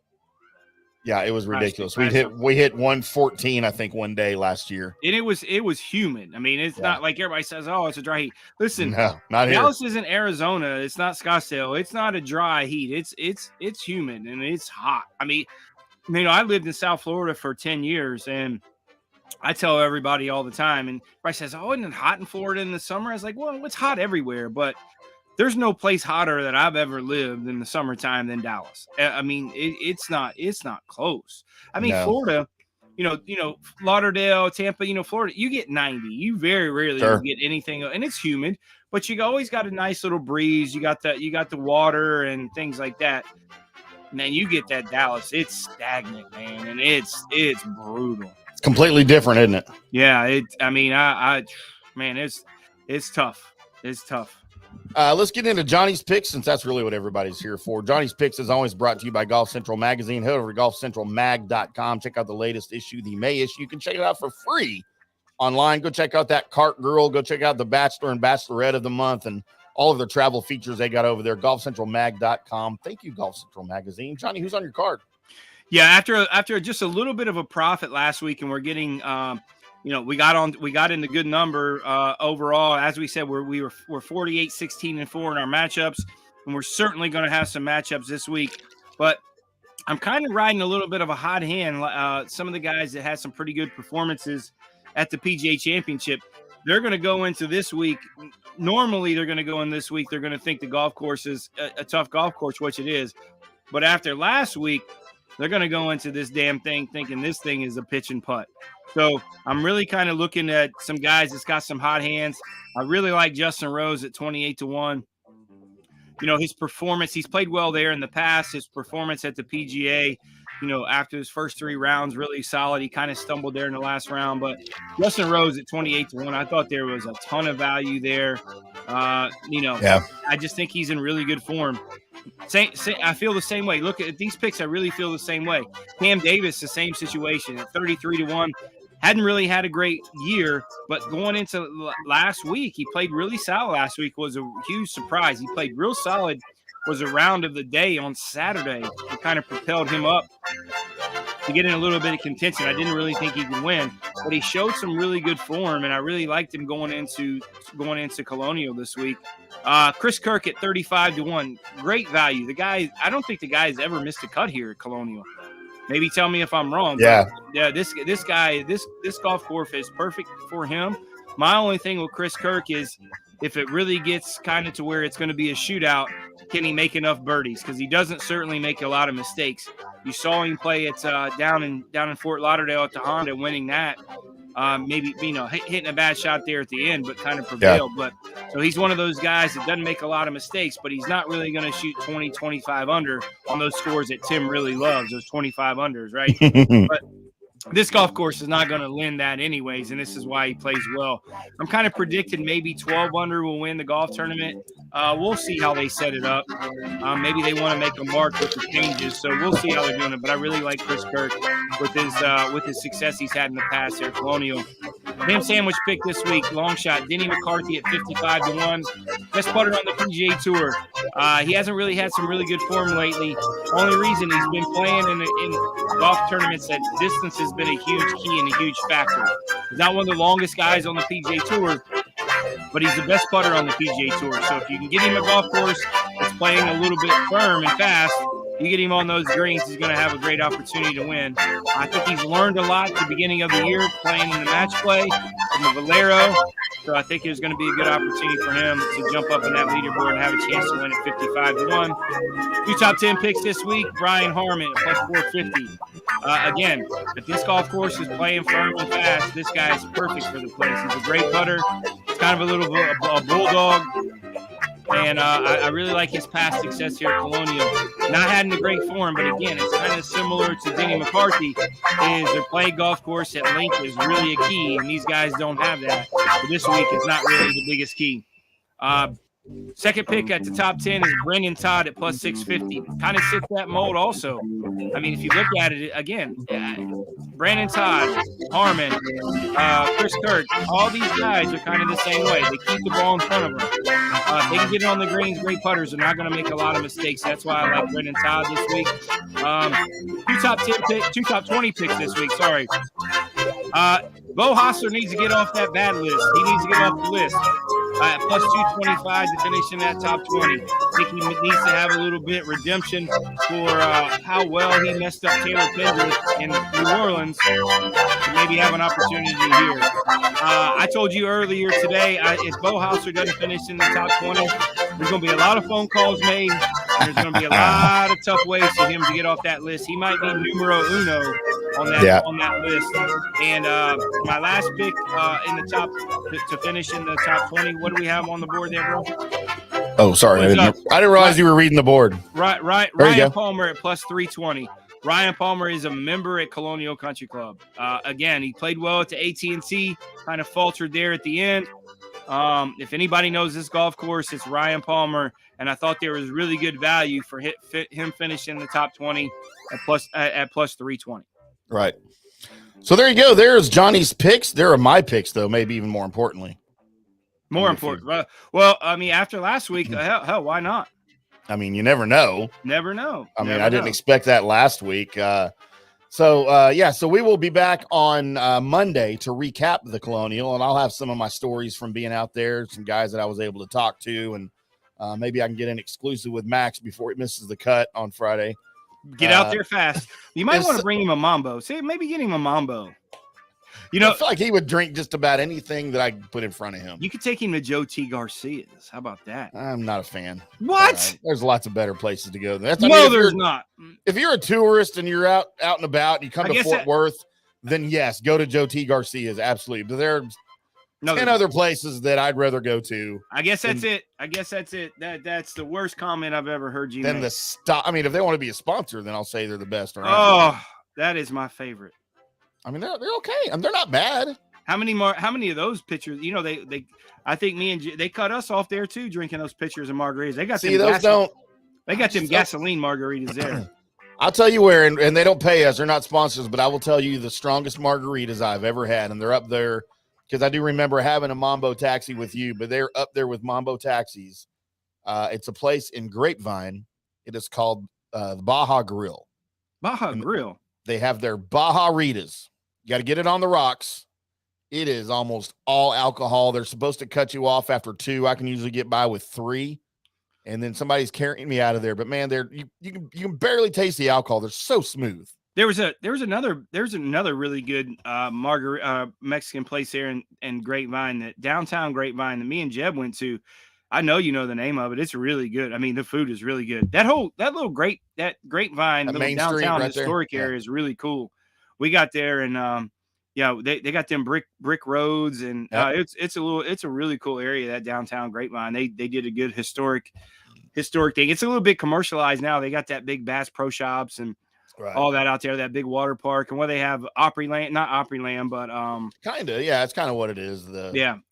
Yeah, it was ridiculous. We hit 114, I think, one day last year. And it was humid. I mean, it's not like everybody says, "Oh, it's a dry heat." Listen, no, not here. Dallas isn't Arizona. It's not Scottsdale. It's not a dry heat. It's humid and it's hot. I mean, I lived in South Florida for 10 years, and I tell everybody all the time, and everybody says, "Oh, isn't it hot in Florida in the summer?" I was like, "Well, it's hot everywhere, but there's no place hotter that I've ever lived in the summertime than Dallas." I mean, it's not close. I mean, no. Florida, Lauderdale, Tampa, Florida, you get 90. You very rarely get anything, and it's humid, but you always got a nice little breeze. You got the water and things like that. Man, you get that Dallas, it's stagnant, man, and it's brutal. It's completely different, isn't it? Yeah, it's tough. It's tough. Let's get into Johnny's Picks, since that's really what everybody's here for. Johnny's Picks is always brought to you by Golf Central Magazine. Head over to golfcentralmag.com. Check out the latest issue, the May issue. You can check it out for free online. Go check out that Cart Girl. Go check out the Bachelor and Bachelorette of the month and all of their travel features they got over there. golfcentralmag.com. Thank you, Golf Central Magazine. Johnny, who's on your card? Yeah, after just a little bit of a profit last week, and we're getting we got in the good number overall. As we said, we're 48, 16, and 4 in our matchups, and we're certainly going to have some matchups this week. But I'm kind of riding a little bit of a hot hand. Some of the guys that had some pretty good performances at the PGA Championship, they're going to go into this week. Normally, they're going to go in this week. They're going to think the golf course is a tough golf course, which it is. But after last week, they're going to go into this damn thing thinking this thing is a pitch and putt. So I'm really kind of looking at some guys that's got some hot hands. I really like Justin Rose at 28-1. You know, his performance, he's played well there in the past. His performance at the PGA, you know, after his first 3 rounds, really solid. He kind of stumbled there in the last round. But Justin Rose at 28-1, I thought there was a ton of value there. You know, I just think he's in really good form. I feel the same way. Look at these picks. I really feel the same way. Cam Davis, the same situation at 33-1. Hadn't really had a great year, but going into last week, he played really solid. Last week was a huge surprise. He played real solid, was a round of the day on Saturday. It kind of propelled him up to get in a little bit of contention. I didn't really think he could win, but he showed some really good form, and I really liked him going into Colonial this week. Chris Kirk at 35-1, great value. The guy, I don't think the guy has ever missed a cut here at Colonial. Maybe tell me if I'm wrong. Yeah. This guy, this golf course is perfect for him. My only thing with Chris Kirk is if it really gets kind of to where it's going to be a shootout, can he make enough birdies? Because he doesn't certainly make a lot of mistakes. You saw him play at down in Fort Lauderdale at the Honda, winning that. Maybe, you know, hitting a bad shot there at the end, but kind of prevailed. But so he's one of those guys that doesn't make a lot of mistakes, but he's not really going to shoot 20, 25 under on those scores that Tim really loves, those 25 unders, right? But this golf course is not going to lend that anyways, and this is why he plays well. I'm kind of predicting maybe 12 under will win the golf tournament. We'll see how they set it up. Maybe they want to make a mark with the changes, so we'll see how they're doing it. But I really like Chris Kirk with his success he's had in the past there at Colonial. Ham sandwich pick this week, long shot. Denny McCarthy at 55-1. Best putter on the PGA Tour. He hasn't really had some really good form lately. Only reason he's been playing in golf tournaments that distance has been a huge key and a huge factor. He's not one of the longest guys on the PGA Tour, but he's the best putter on the PGA Tour. So if you can get him a golf course that's playing a little bit firm and fast, you get him on those greens, he's going to have a great opportunity to win. I think he's learned a lot at the beginning of the year playing in the match play from the Valero. So I think there's going to be a good opportunity for him to jump up in that leaderboard and have a chance to win at 55-1. 2 top 10 picks this week, Brian Harman at plus 450. Again, if this golf course is playing firm and fast, this guy is perfect for the place. He's a great putter. He's kind of a bulldog. And I really like his past success here at Colonial. Not having a great form, but again, it's kind of similar to Denny McCarthy. Is their play golf course at length is really a key, and these guys don't have that. But this week, it's not really the biggest key. Second pick at the top 10 is Brendan Todd at plus 650. Kind of fits that mold also. I mean, if you look at it again, Brandon Todd, Harmon, Chris Kirk, all these guys are kind of the same way. They keep the ball in front of them. They can get it on the greens, great putters. They're not going to make a lot of mistakes. That's why I like Brendan Todd this week. 2 top 20 picks this week. Sorry. Bo Hostler needs to get off that bad list. He needs to get off the list. At plus 225 to finish in that top 20. I think he needs to have a little bit redemption for how well he messed up Taylor Pendrith in New Orleans to maybe have an opportunity here. I told you earlier today, if Bo Hostler doesn't finish in the top 20, there's going to be a lot of phone calls made. And there's going to be a lot of tough ways for him to get off that list. He might be numero uno on that list. And my last pick in the top to finish in the top 20. What do we have on the board there, bro? Oh, sorry. I didn't realize you were reading the board. Right. Ryan Palmer at plus 320. Ryan Palmer is a member at Colonial Country Club. Again, he played well at the AT&T, kind of faltered there at the end. If anybody knows this golf course, it's Ryan Palmer, and I thought there was really good value for him finishing in the top 20 at plus 320. Right. So there you go. There's Johnny's picks. There are my picks, though, maybe even more importantly. Well, I mean, after last week, hell, why not? I mean, you never know. Never know. I didn't expect that last week. So we will be back on Monday to recap the Colonial, and I'll have some of my stories from being out there, some guys that I was able to talk to, and maybe I can get an exclusive with Max before he misses the cut on Friday. Get out there fast. You might want to bring him a Mambo. Say, maybe get him a Mambo. You know, I feel like he would drink just about anything that I put in front of him. you could take him to Joe T. Garcia's. How about that? I'm not a fan. What? There's lots of better places to go. There's not. If you're a tourist and you're out and about and you come to Fort Worth, then yes, go to Joe T. Garcia's, absolutely. But there are 10 other places that I'd rather go to. I guess that's it. That's the worst comment I've ever heard you make. I mean, if they want to be a sponsor, then I'll say they're the best around. Oh, that is my favorite. I mean, they're okay. They're not bad. How many of those pictures? You know, I think they cut us off there too, drinking those pictures of margaritas. They got them gasoline margaritas there. I'll tell you where, and they don't pay us. They're not sponsors, but I will tell you the strongest margaritas I've ever had, and they're up there because I do remember having a Mambo taxi with you, but they're up there with Mambo taxis. It's a place in Grapevine. It is called the Baja Grill. Baja Grill. They have their Baja Ritas. You got to get it on the rocks. It is almost all alcohol. They're supposed to cut you off after 2. I can usually get by with 3. And then somebody's carrying me out of there. But man, you can barely taste the alcohol. They're so smooth. There's another really good Mexican place there in Grapevine, that downtown Grapevine, that me and Jeb went to. I know you know the name of it. It's really good. I mean, the food is really good. That Grapevine, that little downtown right historic area is really cool. We got there and they got them brick roads, and it's a really cool area, that downtown Grapevine. They did a good historic thing. It's a little bit commercialized now. They got that big Bass Pro Shops and all that out there, that big water park, and where they have not Opryland, but kind of, yeah, it's kind of what it is.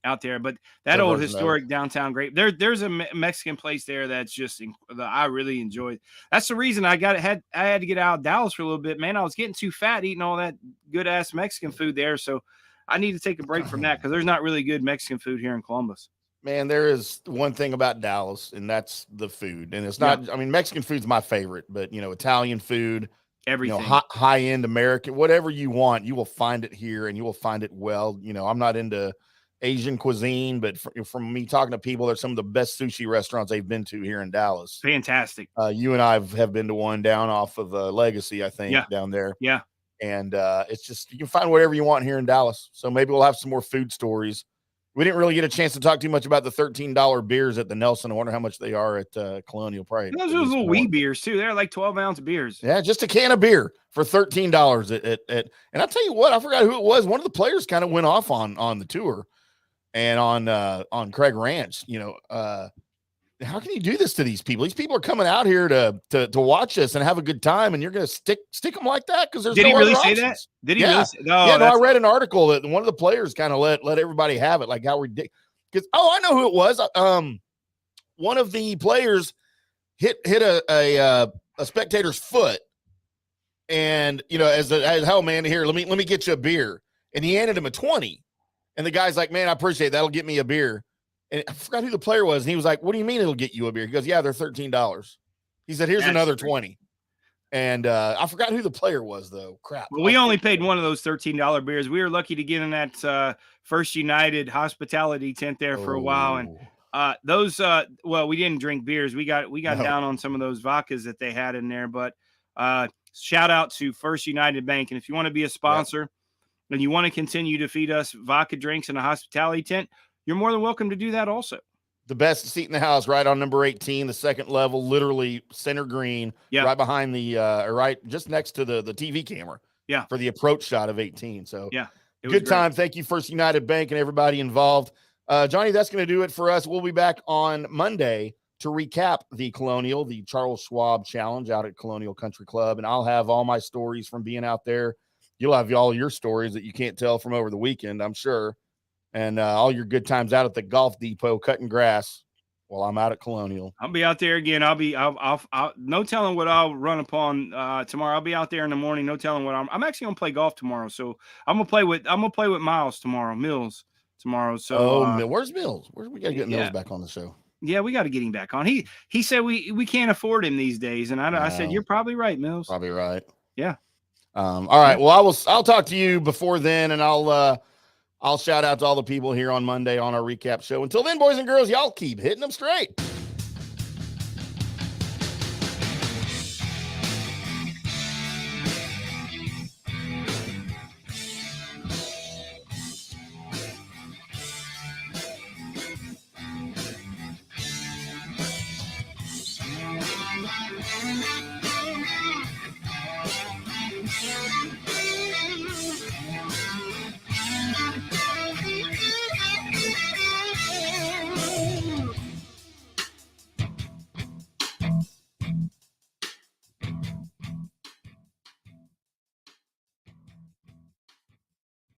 Out there, but that old historic downtown there's a Mexican place there that's just that I really enjoyed. That's the reason I had to get out of Dallas for a little bit, man. I was getting too fat eating all that good ass Mexican food there, so I need to take a break from that because there's not really good Mexican food here in Columbus. Man, there is one thing about Dallas, and that's the food. And it's not, I mean, Mexican food's my favorite, but Italian food, everything, high-end American, whatever you want, you will find it here, and you will find it well. I'm not into Asian cuisine, but from me talking to people, they're some of the best sushi restaurants they've been to here in Dallas. Fantastic. You and I have been to one down off of Legacy, I think, down there. Yeah. And it's just, you can find whatever you want here in Dallas. So maybe we'll have some more food stories. We didn't really get a chance to talk too much about the $13 beers at the Nelson. I wonder how much they are at Colonial. Probably those are little wee beers too. They're like 12-ounce beers. Yeah, just a can of beer for $13 at and I'll tell you what, I forgot who it was. One of the players kind of went off on the tour and on Craig Ranch. How can you do this to these people? These people are coming out here to watch us and have a good time, and you're going to stick them like that because there's Did no he really other say options. that? Did he really say? No, I read an article that one of the players kind of let everybody have it, like how ridiculous. Because I know who it was. One of the players hit a spectator's foot, and as hell, man, here, let me get you a beer, and he handed him a 20, and the guy's like, man, I appreciate it. That'll get me a beer. And I forgot who the player was. And he was like, what do you mean it'll get you a beer? He goes, yeah, they're $13. He said, here's another 20. And I forgot who the player was, though. Crap. Well, we only paid one of those $13 beers. We were lucky to get in that First United hospitality tent there for a while. And we didn't drink beers. We got down on some of those vodkas that they had in there. But shout out to First United Bank. And if you want to be a sponsor and you want to continue to feed us vodka drinks in a hospitality tent, you're more than welcome to do that also. The best seat in the house, right on number 18, the second level, literally center green, right behind right just next to the TV camera. Yeah. For the approach shot of 18. So good time. Thank you, First United Bank, and everybody involved. Johnny, that's going to do it for us. We'll be back on Monday to recap the Charles Schwab Challenge out at Colonial Country Club. And I'll have all my stories from being out there. You'll have all your stories that you can't tell from over the weekend, I'm sure. And all your good times out at the golf depot cutting grass while I'm out at Colonial. I'll be out there again. I'll no telling what I'll run upon tomorrow. I'll be out there in the morning. No telling what I'm actually gonna play golf tomorrow. So I'm gonna play with Miles tomorrow, Mills tomorrow. So where's Mills? We gotta get Mills back on the show. Yeah, we got to get him back on. He said we can't afford him these days, and I said you're probably right, Mills. Probably right. Yeah. All right. Well, I'll talk to you before then, and I'll shout out to all the people here on Monday on our recap show. Until then, boys and girls, y'all keep hitting them straight.